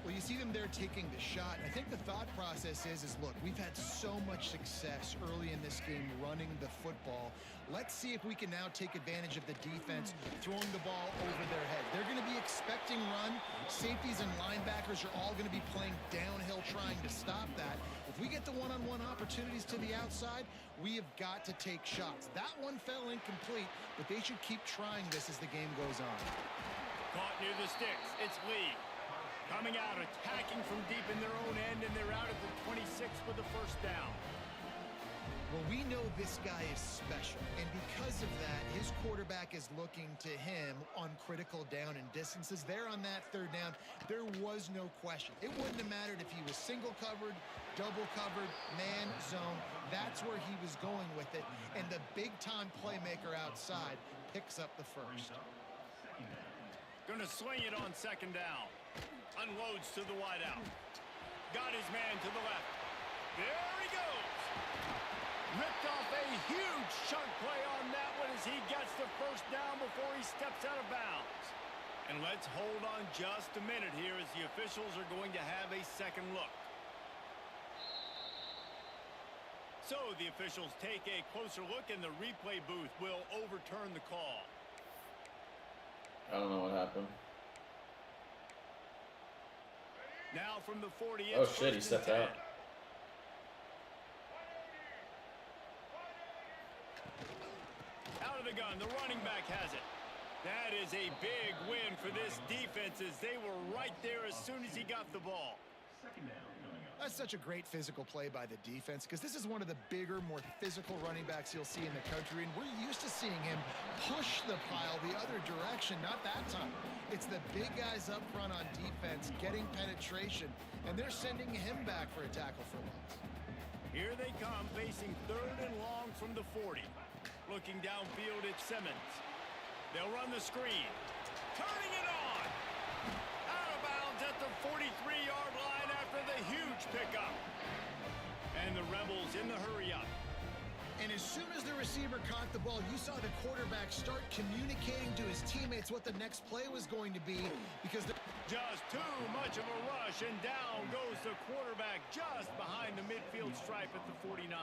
Well, you see them there taking the shot. I think the thought process is look, we've had so much success early in this game running the football. Let's see if we can now take advantage of the defense throwing the ball over their head. They're going to be expecting run. Safeties and linebackers are all going to be playing downhill trying to stop that. If we get the one-on-one opportunities to the outside, we have got to take shots. That one fell incomplete, but they should keep trying this as the game goes on. Caught near the sticks. It's Lee. Coming out, attacking from deep in their own end, and they're out at the 26 for the 1st down. Well, we know this guy is special, and because of that, his quarterback is looking to him on critical down and distances. There on that 3rd down, there was no question. It wouldn't have mattered if he was single covered, double covered, man, zone. That's where he was going with it, and the big-time playmaker outside picks up the 1st. Gonna sling it on 2nd down. Unloads to the wideout. Got his man to the left. There he goes. Ripped off a huge chunk play on that one as he gets the 1st down before he steps out of bounds. And let's hold on just a minute here as the officials are going to have a 2nd look. So the officials take a closer look and the replay booth will overturn the call. I don't know what happened. Now from the 40. Oh shit, he stepped out. Out of the gun, the running back has it. That is a big win for this defense as they were right there as soon as he got the ball. That's such a great physical play by the defense because this is one of the bigger, more physical running backs you'll see in the country, and we're used to seeing him push the pile the other direction. Not that time. It's the big guys up front on defense getting penetration, and they're sending him back for a tackle for loss. Here they come, facing 3rd and long from the 40. Looking downfield at Simmons. They'll run the screen. Turning it on! Out of bounds at the 43-yard line after the huge pickup. And the Rebels in the hurry-up. And as soon as the receiver caught the ball, you saw the quarterback start communicating to his teammates what the next play was going to be because just too much of a rush, and down goes the quarterback just behind the midfield stripe at the 49.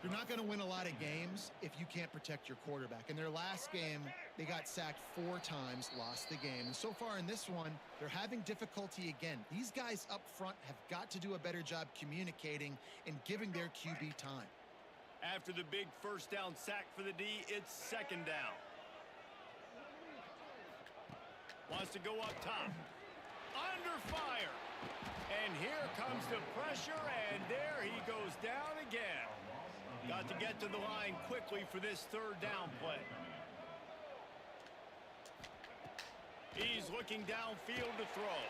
You're not going to win a lot of games if you can't protect your quarterback. In their last game, they got sacked 4 times, lost the game. And so far in this one, they're having difficulty again. These guys up front have got to do a better job communicating and giving their QB time. After the big first down sack for the D, it's second down. Wants to go up top. Under fire. And here comes the pressure, and there he goes down again. Got to get to the line quickly for this third down play. He's looking downfield to throw.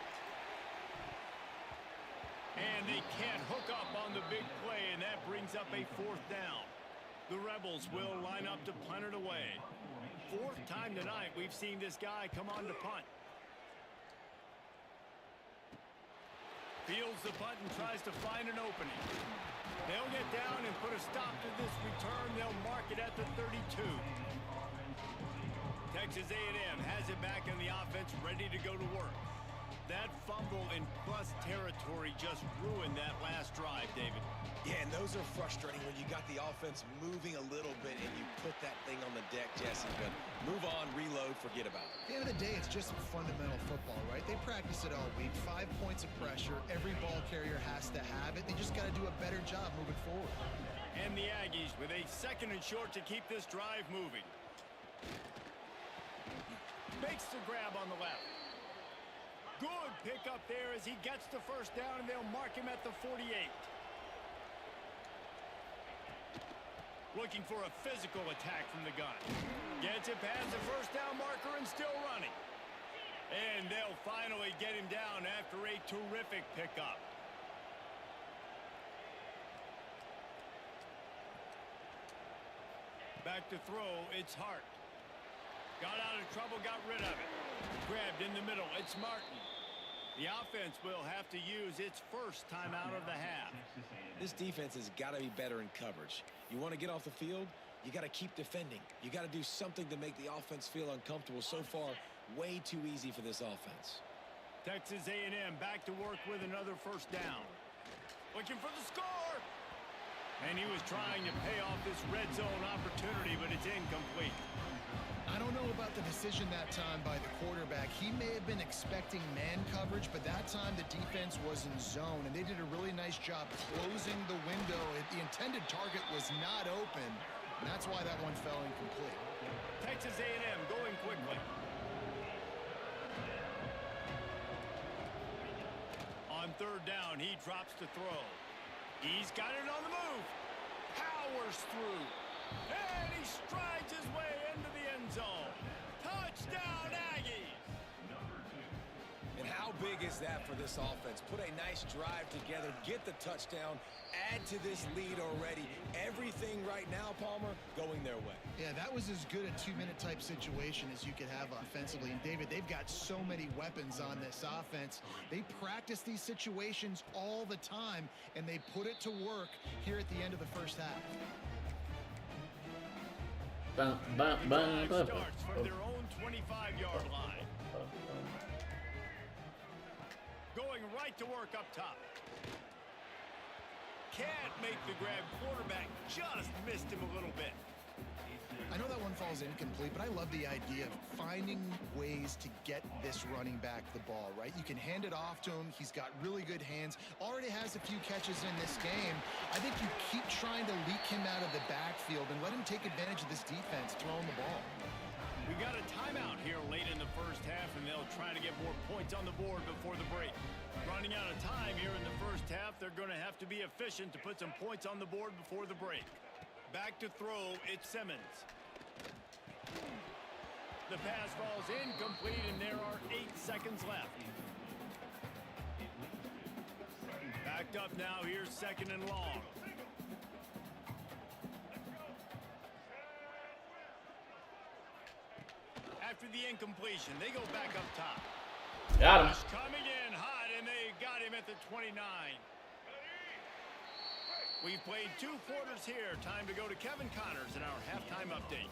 And they can't hook up on the big play, and that brings up a fourth down. The Rebels will line up to punt it away. Fourth time tonight we've seen this guy come on to punt. Fields the punt and tries to find an opening. They'll get down and put a stop to this return. They'll mark it at the 32. Texas A&M has it back in the offense, ready to go to work. That fumble in plus territory just ruined that last drive, David. Yeah, and those are frustrating when you got the offense moving a little bit and you put that thing on the deck, Jesse. But move on, reload, forget about it. At the end of the day, it's just fundamental football, right? They practice it all week. 5 points of pressure. Every ball carrier has to have it. They just got to do a better job moving forward. And the Aggies with a second and short to keep this drive moving. Makes the grab on the left. Good pick up there as he gets the first down, and they'll mark him at the 48. Looking for a physical attack from the gun. Gets it past the first down marker and still running. And they'll finally get him down after a terrific pickup. Back to throw, it's Hart. Got out of trouble, got rid of it. Grabbed in the middle, it's Martin. The offense will have to use its first timeout of the half. This defense has got to be better in coverage. You want to get off the field, you got to keep defending. You got to do something to make the offense feel uncomfortable. So far, way too easy for this offense. Texas A&M back to work with another first down. Looking for the score! And he was trying to pay off this red zone opportunity, but it's incomplete. I don't know about the decision that time by the quarterback. He may have been expecting man coverage, but that time the defense was in zone, and they did a really nice job closing the window. The intended target was not open, and that's why that one fell incomplete. Texas A&M going quickly. On third down, he drops to throw. He's got it on the move. Powers through. And he strides his way into the end zone. Touchdown, Aggies! And how big is that for this offense? Put a nice drive together, get the touchdown, add to this lead already. Everything right now, Palmer, going their way. Yeah, that was as good a 2-minute type situation as you could have offensively. And David, they've got so many weapons on this offense. They practice these situations all the time, and they put it to work here at the end of the first half. Bum, The bum, bum, drive bum. starts from their own 25-yard line. Going right to work up top. Can't make the grab. Quarterback just missed him a little bit. I know that one falls incomplete, but I love the idea of finding ways to get this running back the ball, right? You can hand it off to him. He's got really good hands. Already has a few catches in this game. I think you keep trying to leak him out of the backfield and let him take advantage of this defense throwing the ball. We got a timeout here late in the first half, and they'll try to get more points on the board before the break. Running out of time here in the first half, they're going to have to be efficient to put some points on the board before the break. Back to throw, it's Simmons. The pass falls incomplete, and there are 8 seconds left. Backed up now, here's second and long. After the incompletion, they go back up top. Got him. Rush coming in hot, and they got him at the 29. We've played 2 quarters here. Time to go to Kevin Connors in our halftime update.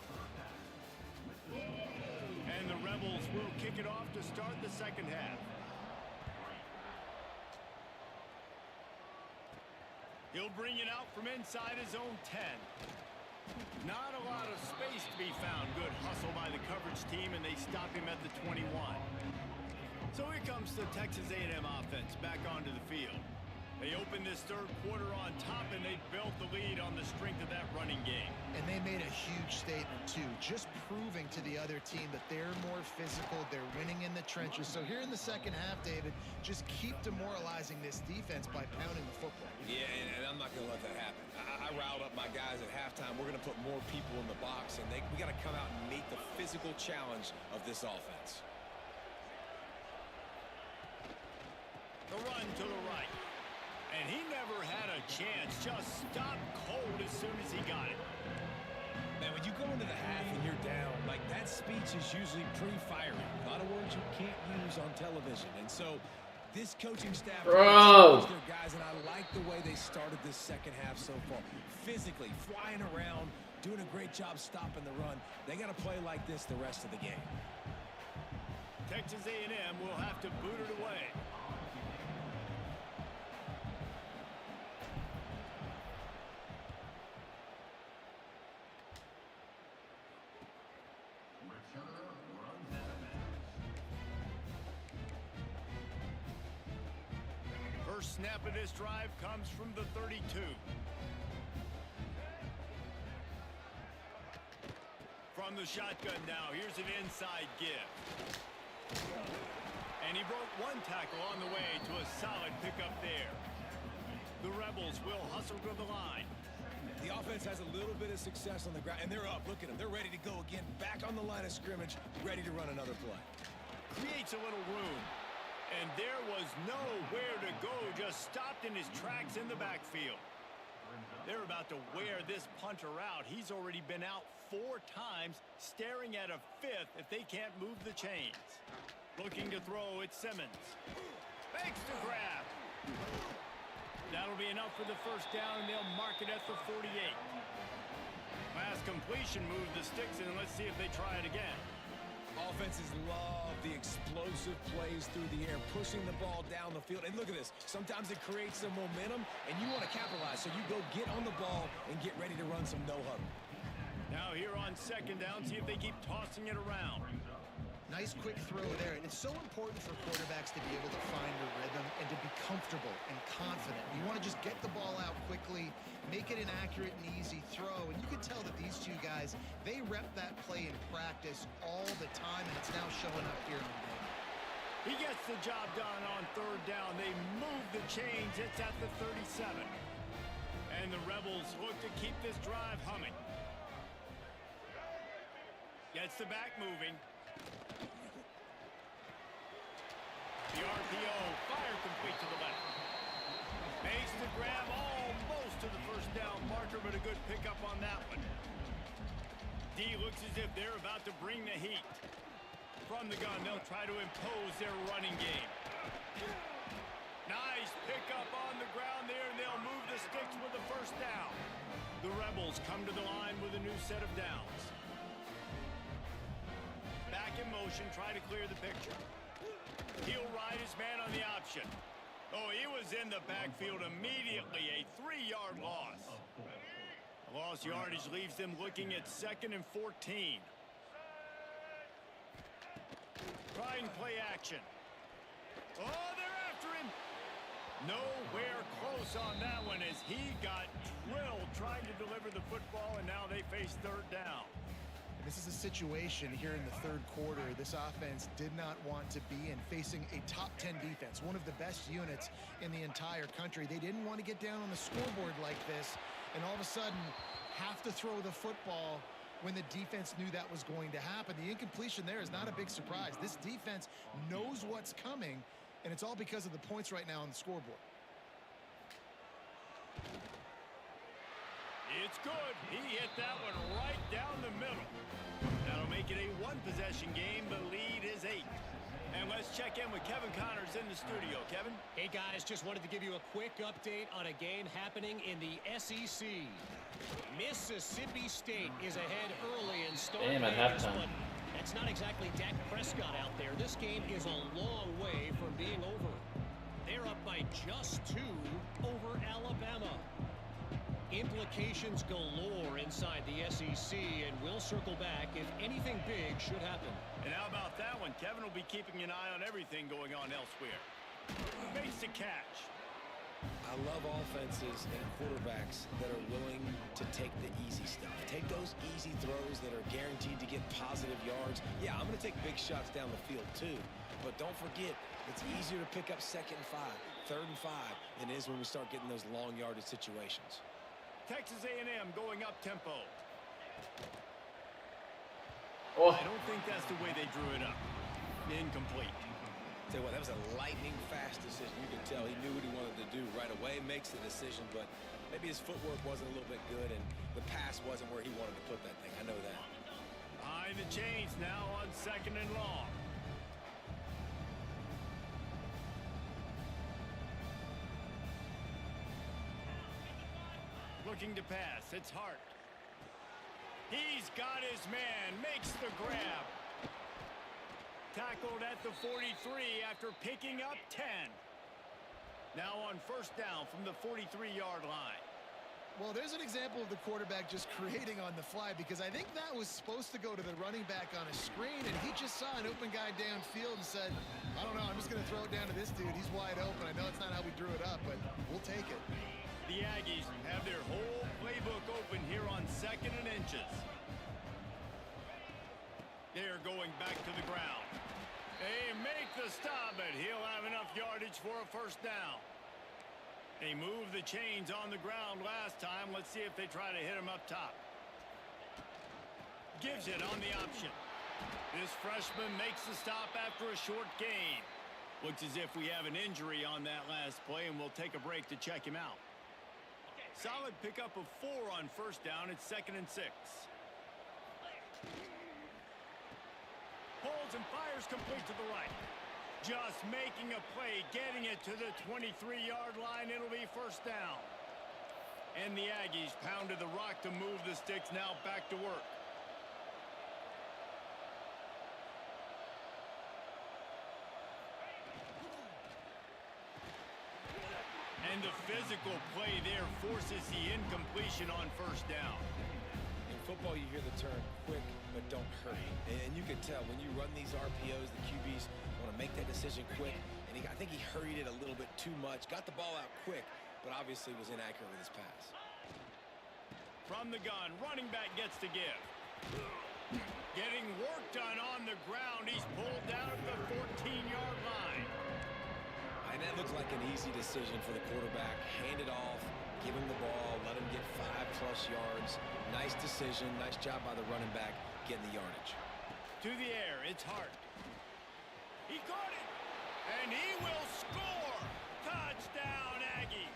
And the Rebels will kick it off to start the second half. He'll bring it out from inside his own 10. Not a lot of space to be found. Good hustle by the coverage team, and they stop him at the 21. So here comes the Texas A&M offense back onto the field. They opened this third quarter on top, and they built the lead on the strength of that running game. And they made a huge statement, too, just proving to the other team that they're more physical, they're winning in the trenches. So here in the second half, David, just keep demoralizing this defense by pounding the football. Yeah, and I'm not going to let that happen. I riled up my guys at halftime. We're going to put more people in the box, and we got to come out and meet the physical challenge of this offense. The run to the right. And he never had a chance. Just stopped cold as soon as he got it. Man, when you go into the half and you're down, like that speech is usually pretty fiery. A lot of words you can't use on television. And so this coaching staff Bro. their guys, and I like the way they started this second half so far. Physically, flying around, doing a great job stopping the run. They got to play like this the rest of the game. Texas A&M will have to boot it away. First snap of this drive comes from the 32. From the shotgun now, here's an inside give. And he broke one tackle on the way to a solid pickup there. The Rebels will hustle to the line. The offense has a little bit of success on the ground, and they're up. Look at them. They're ready to go again. Back on the line of scrimmage, ready to run another play. Creates a little room. And there was nowhere to go, just stopped in his tracks in the backfield. They're about to wear this punter out. He's already been out 4 times, staring at a 5th if they can't move the chains. Looking to throw, it's Simmons. Makes the grab. That'll be enough for the first down, and they'll mark it at the 48. Last completion moved the sticks, and let's see if they try it again. Offenses love the explosive plays through the air, pushing the ball down the field. And look at this. Sometimes it creates some momentum, and you want to capitalize. So you go get on the ball and get ready to run some no-huddle. Now here on second down, see if they keep tossing it around. Nice quick throw there, and it's so important for quarterbacks to be able to find a rhythm and to be comfortable and confident. You want to just get the ball out quickly, make it an accurate and easy throw, and you can tell that these two guys, they rep that play in practice all the time, and it's now showing up here in the game. He gets the job done on third down. They move the chains. It's at the 37. And the Rebels look to keep this drive humming. Gets the back moving. The RPO, fire complete to the left. Makes the grab almost to the first down marker, but a good pickup on that one. D looks as if they're about to bring the heat. From the gun, they'll try to impose their running game. Nice pickup on the ground there, and they'll move the sticks with the first down. The Rebels come to the line with a new set of downs. Back in motion, try to clear the picture. He'll ride his man on the option. Oh, he was in the backfield immediately. A 3-yard loss. Lost yardage leaves them looking at 2nd and 14. Trying play action. Oh, they're after him. Nowhere close on that one as he got drilled trying to deliver the football, and now they face third down. This is a situation here in the third quarter this offense did not want to be in, facing a top 10 defense, one of the best units in the entire country. They didn't want to get down on the scoreboard like this, and all of a sudden have to throw the football when the defense knew that was going to happen. The incompletion there is not a big surprise. This defense knows what's coming, and it's all because of the points right now on the scoreboard. It's good. He hit that one right down the middle. That'll make it a one-possession game. The lead is 8. And let's check in with Kevin Connors in the studio. Kevin? Hey, guys, just wanted to give you a quick update on a game happening in the SEC. Mississippi State is ahead early in starting Damn, at halftime. but that's not exactly Dak Prescott out there. This game is a long way from being over. They're up by just 2 over Alabama. Implications galore inside the SEC, and we'll circle back if anything big should happen. And how about that one? Kevin will be keeping an eye on everything going on elsewhere. Makes the catch. I love offenses and quarterbacks that are willing to take the easy stuff. Take those easy throws that are guaranteed to get positive yards. Yeah, I'm going to take big shots down the field too. But don't forget, it's easier to pick up 2nd and 5, 3rd and 5 than it is when we start getting those long yardage situations. Texas A&M going up tempo. Oh, I don't think that's the way they drew it up. Incomplete. Tell you what, that was a lightning fast decision. You could tell he knew what he wanted to do right away, makes the decision, but maybe his footwork wasn't a little bit good and the pass wasn't where he wanted to put that thing. I know that. Behind the chains now on 2nd and long. Looking to pass. It's Hart. He's got his man. Makes the grab. Tackled at the 43 after picking up 10. Now on 1st down from the 43-yard line. Well, there's an example of the quarterback just creating on the fly, because I think that was supposed to go to the running back on a screen, and he just saw an open guy downfield and said, I don't know, I'm just going to throw it down to this dude. He's wide open. I know it's not how we drew it up, but we'll take it. The Aggies have their whole playbook open here on 2nd and inches. They're going back to the ground. They make the stop, but he'll have enough yardage for a 1st down. They moved the chains on the ground last time. Let's see if they try to hit him up top. Gives it on the option. This freshman makes the stop after a short gain. Looks as if we have an injury on that last play, and we'll take a break to check him out. Solid pickup of 4 on 1st down. It's 2nd and 6. Pulls and fires complete to the right. Just making a play, getting it to the 23-yard line. It'll be 1st down. And the Aggies pounded the rock to move the sticks. Now back to work. And the physical play there forces the incompletion on 1st down. In football, you hear the term quick, but don't hurry. And you can tell when you run these RPOs, the QBs want to make that decision quick. And I think he hurried it a little bit too much. Got the ball out quick, but obviously was inaccurate with his pass. From the gun, running back gets to give. Getting work done on the ground. He's pulled down at the 14-yard line. And that looks like an easy decision for the quarterback. Hand it off, give him the ball, let him get 5+ yards. Nice decision. Nice job by the running back getting the yardage. To the air, it's Hart. He caught it, and he will score. Touchdown, Aggie.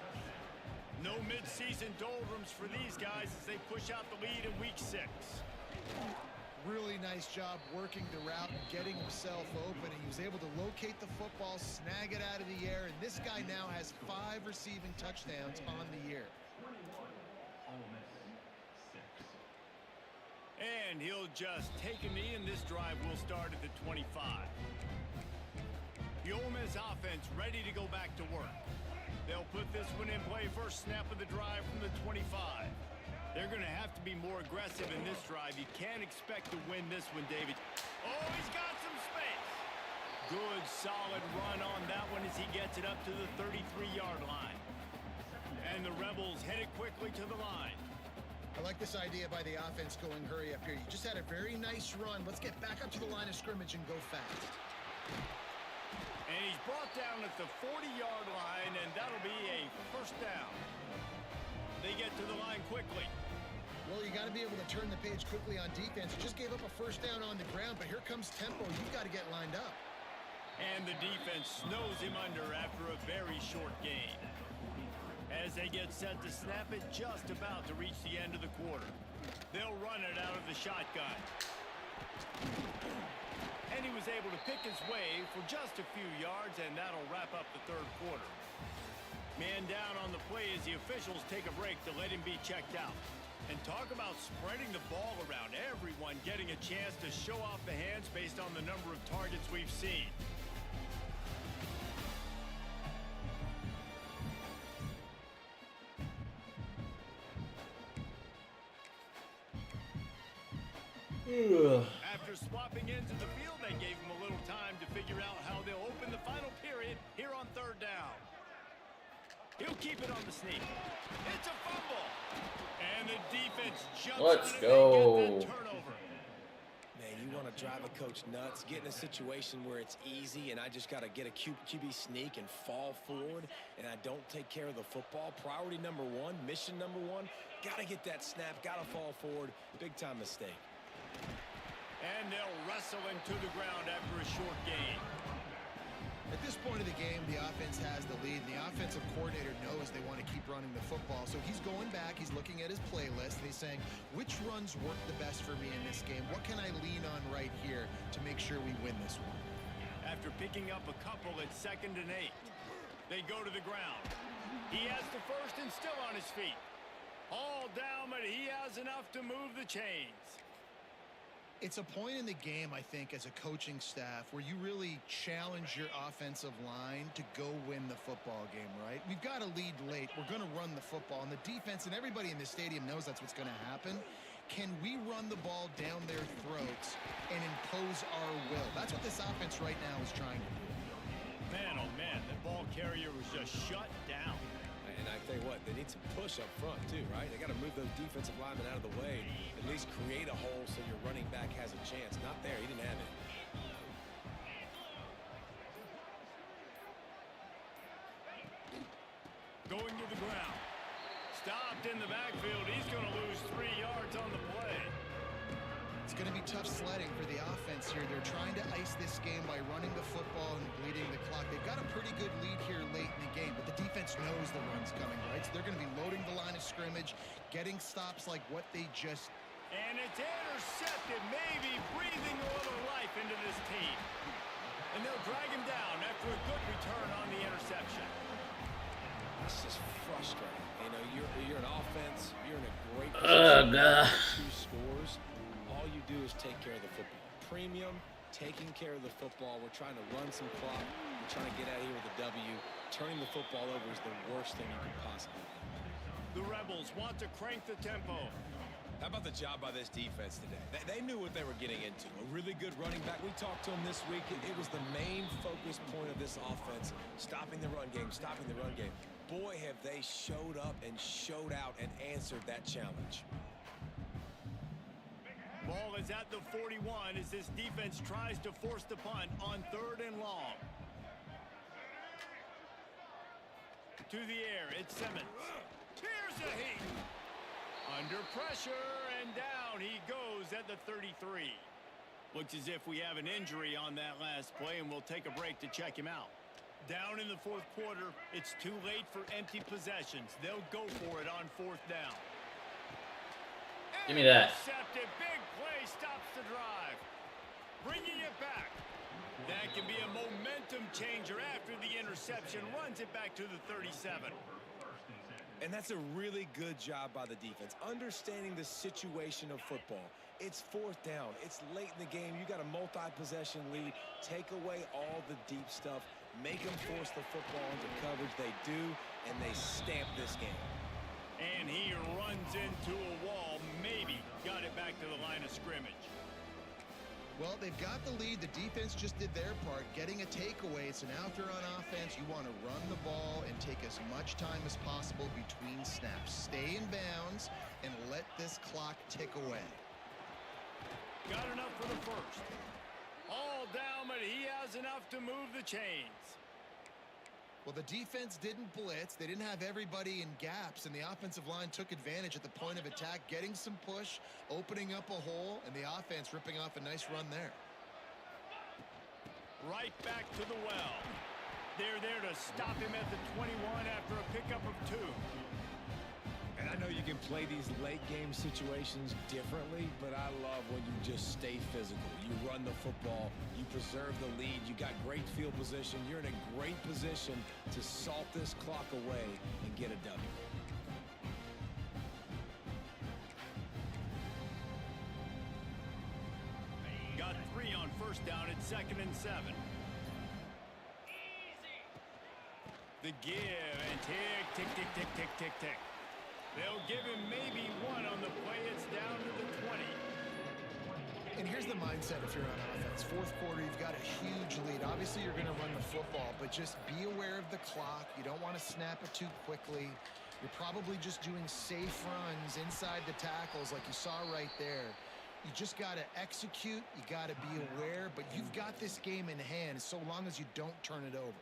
No midseason doldrums for these guys as they push out the lead in week 6. Really nice job working the route and getting himself open. And he was able to locate the football, snag it out of the air, and this guy now has 5 receiving touchdowns on the year. And he'll just take a knee, and this drive will start at the 25. The Ole Miss offense ready to go back to work. They'll put this one in play. First snap of the drive from the 25. They're going to have to be more aggressive in this drive. You can't expect to win this one, David. Oh, he's got some space. Good, solid run on that one as he gets it up to the 33-yard line. And the Rebels headed quickly to the line. I like this idea by the offense going hurry up here. You just had a very nice run. Let's get back up to the line of scrimmage and go fast. And he's brought down at the 40-yard line, and that'll be a 1st down. They get to the line quickly. Well, you got to be able to turn the page quickly on defense. You just gave up a 1st down on the ground, but here comes tempo. You've got to get lined up. And the defense snows him under after a very short gain. As they get set to snap it, just about to reach the end of the quarter. They'll run it out of the shotgun. And he was able to pick his way for just a few yards, and that'll wrap up the 3rd quarter. Man down on the play as the officials take a break to let him be checked out. And talk about spreading the ball around. Everyone getting a chance to show off the hands based on the number of targets we've seen. After swapping ends of the field, they gave him a little time to figure out how they'll open the final period here on third down. He'll keep it on the sneak. It's a fumble. And the defense jumps Let's on it go. and get that turnover. Man, you want to drive a coach nuts, get in a situation where it's easy and I just got to get a QB sneak and fall forward and I don't take care of the football. Priority number one, mission number one, got to get that snap, got to fall forward. Big time mistake. And they'll wrestle him to the ground after a short gain. At this point of the game, the offense has the lead. And the offensive coordinator knows they want to keep running the football. So he's going back, he's looking at his playlist, and he's saying, which runs work the best for me in this game? What can I lean on right here to make sure we win this one? After picking up a couple at 2nd and 8, they go to the ground. He has the first and still on his feet. All down, but he has enough to move the chains. It's a point in the game, I think, as a coaching staff where you really challenge your offensive line to go win the football game, right? We've got to lead late. We're going to run the football. And the defense and everybody in the stadium knows that's what's going to happen. Can we run the ball down their throats and impose our will? That's what this offense right now is trying to do. Man, oh man, the ball carrier was just shut down. And I tell you what, they need some push up front too, right? They got to move those defensive linemen out of the way, at least create a hole so your running back has a chance. Not there, he didn't have it. Going to the ground. Stopped in the backfield. He's going to lose 3 yards on the play. It's going to be tough sledding for the offense here. They're trying to ice this game by running the football and bleeding the clock. They've got a pretty good lead here late in the game, but the defense knows the run's coming, right? So they're going to be loading the line of scrimmage, getting stops like what they just... And it's intercepted, maybe breathing a little life into this team. And they'll drag him down after a good return on the interception. It's just frustrating. You know, you're an offense, you're in a great position. 2 scores. All you do is take care of the football. Premium, taking care of the football. We're trying to run some clock. We're trying to get out of here with a W. Turning the football over is the worst thing you can possibly do. The Rebels want to crank the tempo. How about the job by this defense today? They knew what they were getting into. A really good running back. We talked to him this week. It was the main focus point of this offense. Stopping the run game, stopping the run game. Boy, have they showed up and showed out and answered that challenge. Ball is at the 41 as this defense tries to force the punt on 3rd and long. To the air, it's Simmons. Here's a heat. Under pressure, and down he goes at the 33. Looks as if we have an injury on that last play, and we'll take a break to check him out. Down in the 4th quarter, it's too late for empty possessions. They'll go for it on 4th down. Give me that. Intercepted. Big play stops the drive. Bringing it back. That can be a momentum changer after the interception. Runs it back to the 37. And that's a really good job by the defense. Understanding the situation of football. It's 4th down. It's late in the game. You got a multi-possession lead. Take away all the deep stuff. Make them force the football into coverage. They do, and they stamp this game. And he runs into a wall. Maybe got it back to the line of scrimmage. Well, they've got the lead. The defense just did their part, getting a takeaway. So now if you're on offense, you want to run the ball and take as much time as possible between snaps. Stay in bounds and let this clock tick away. Got enough for the first. All down, but he has enough to move the chains. Well, the defense didn't blitz. They didn't have everybody in gaps, and the offensive line took advantage at the point of attack, getting some push, opening up a hole, and the offense ripping off a nice run there. Right back to the well. They're there to stop him at the 21 after a pickup of 2. And I know you can play these late game situations differently, but I love when you just stay physical. You run the football, you preserve the lead, you got great field position, you're in a great position to salt this clock away and get a W. Got 3 on 1st down at 2nd and 7. The give and tick, tick, tick, tick, tick, tick, tick. They'll give him maybe 1 on the play. It's down to the 20. And here's the mindset if you're on offense. Fourth quarter, you've got a huge lead. Obviously, you're going to run the football, but just be aware of the clock. You don't want to snap it too quickly. You're probably just doing safe runs inside the tackles like you saw right there. You just got to execute. You got to be aware, but you've got this game in hand so long as you don't turn it over.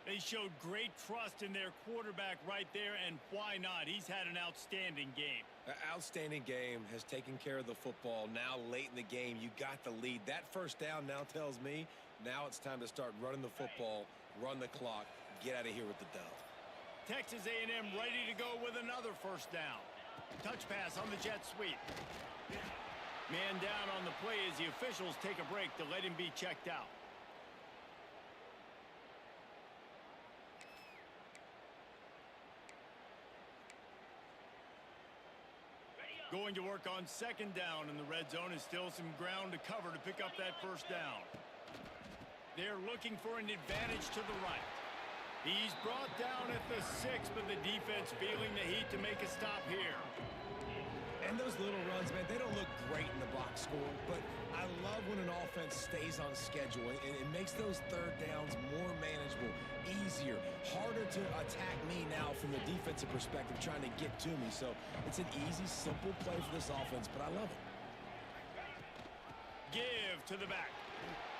They showed great trust in their quarterback right there, and why not? He's had an outstanding game. An outstanding game, has taken care of the football. Now late in the game, you got the lead. That first down now tells me now it's time to start running the football, run the clock, get out of here with the dub. Texas A&M ready to go with another first down. Touch pass on the jet sweep. Man down on the play as the officials take a break to let him be checked out. Going to work on second down in the red zone, is still some ground to cover to pick up that first down. They're looking for an advantage to the right. He's brought down at the 6, but the defense feeling the heat to make a stop here. And those little runs, man, they don't look great in the box score, but I love when an offense stays on schedule and it makes those third downs more manageable, easier, harder to attack me now from the defensive perspective trying to get to me. So it's an easy, simple play for this offense, but I love it. Give to the back.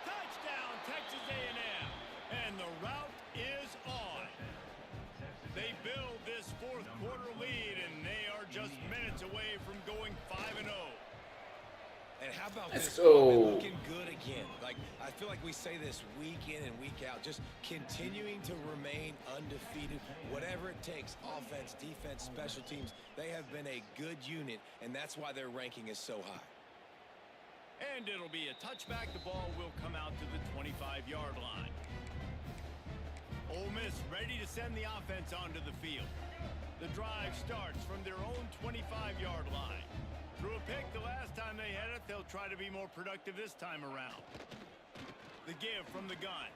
Touchdown, Texas A&M. And the route is on. They build this fourth quarter lead, and they are just minutes away from going 5-0. And how about Let's this? go. Looking good again. Like, I feel like we say this week in and week out, just continuing to remain undefeated, whatever it takes, offense, defense, special teams. They have been a good unit, and that's why their ranking is so high. And it'll be a touchback. The ball will come out to the 25-yard line. Ole Miss ready to send the offense onto the field. The drive starts from their own 25-yard line. Threw a pick the last time they had it. They'll try to be more productive this time around. The give from the gun.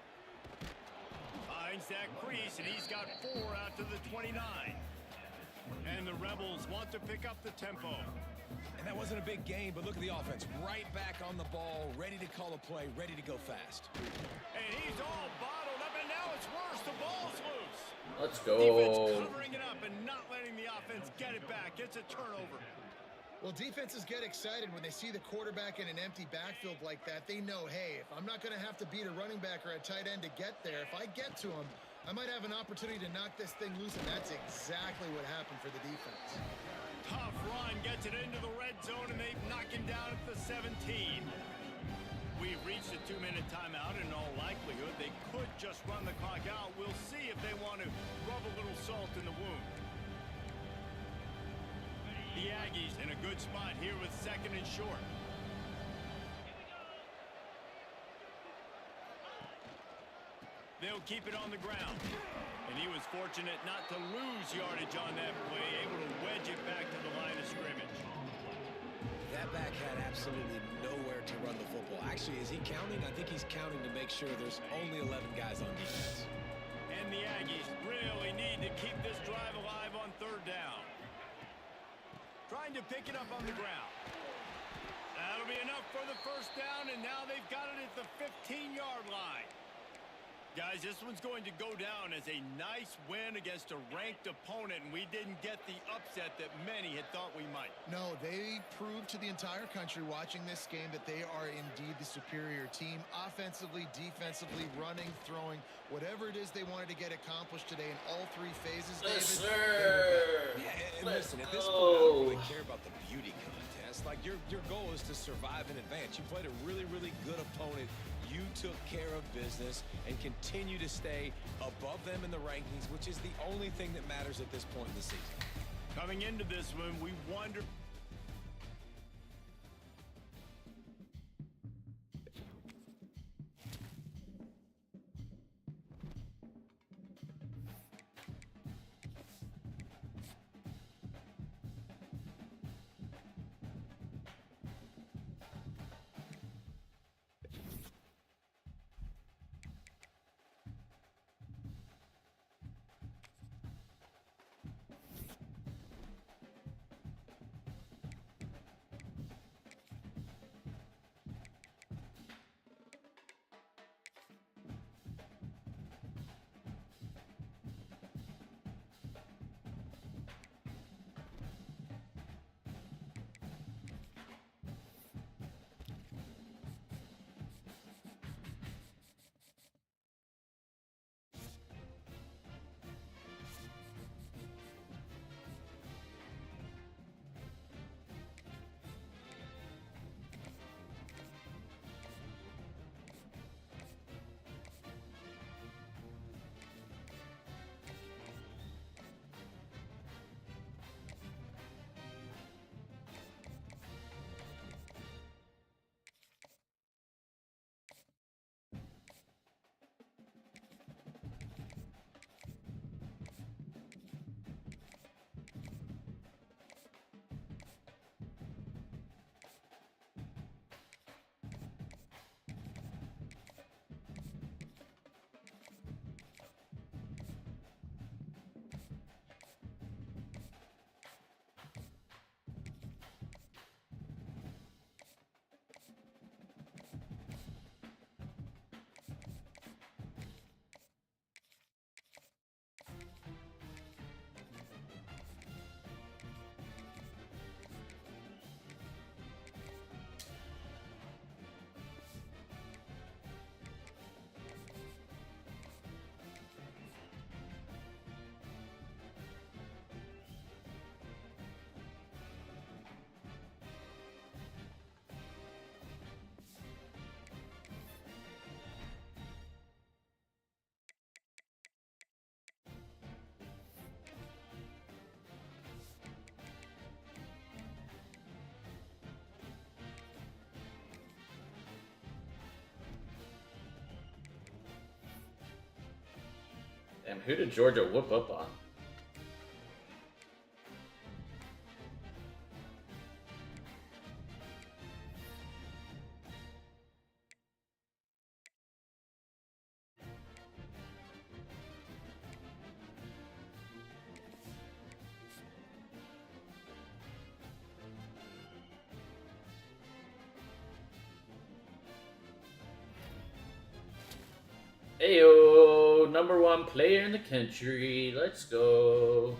Finds that crease, and he's got 4 out to the 29. And the Rebels want to pick up the tempo. And that wasn't a big game, but look at the offense. Right back on the ball, ready to call a play, ready to go fast. And he's all bottled up, and now it's worse. The ball's loose. Let's go. Defense covering it up and not letting the offense get it back. It's a turnover. Well, defenses get excited when they see the quarterback in an empty backfield like that. They know, hey, if I'm not going to have to beat a running back or a tight end to get there, if I get to him, I might have an opportunity to knock this thing loose, and that's exactly what happened for the defense. Tough run, gets it into the red zone, and they've knocked him down at the 17. We've reached a 2-minute timeout. In all likelihood, they could just run the clock out. We'll see if they want to rub a little salt in the wound. The Aggies in a good spot here with second and short. They'll keep it on the ground. And he was fortunate not to lose yardage on that play, able to wedge it back to the line of scrimmage. That back had absolutely nowhere to run the football. Actually, is he counting? I think he's counting to make sure there's only 11 guys on defense. And the Aggies really need to keep this drive alive on third down. Trying to pick it up on the ground. That'll be enough for the first down, and now they've got it at the 15-yard line. Guys, this one's going to go down as a nice win against a ranked opponent, and we didn't get the upset that many had thought we might. No, they proved to the entire country watching this game that they are indeed the superior team. Offensively, defensively, running, throwing, whatever it is they wanted to get accomplished today in all 3 phases, Yes, David. sir. Yeah, and Let's listen, at this point, I don't really go. care about the beauty contest. Like, your goal is to survive and advance. You played a really, really good opponent. You took care of business and continue to stay above them in the rankings, which is the only thing that matters at this point in the season. Coming into this one, we wonder... Damn, who did Georgia whoop up on? Ayo, #1 player in the country. Let's go.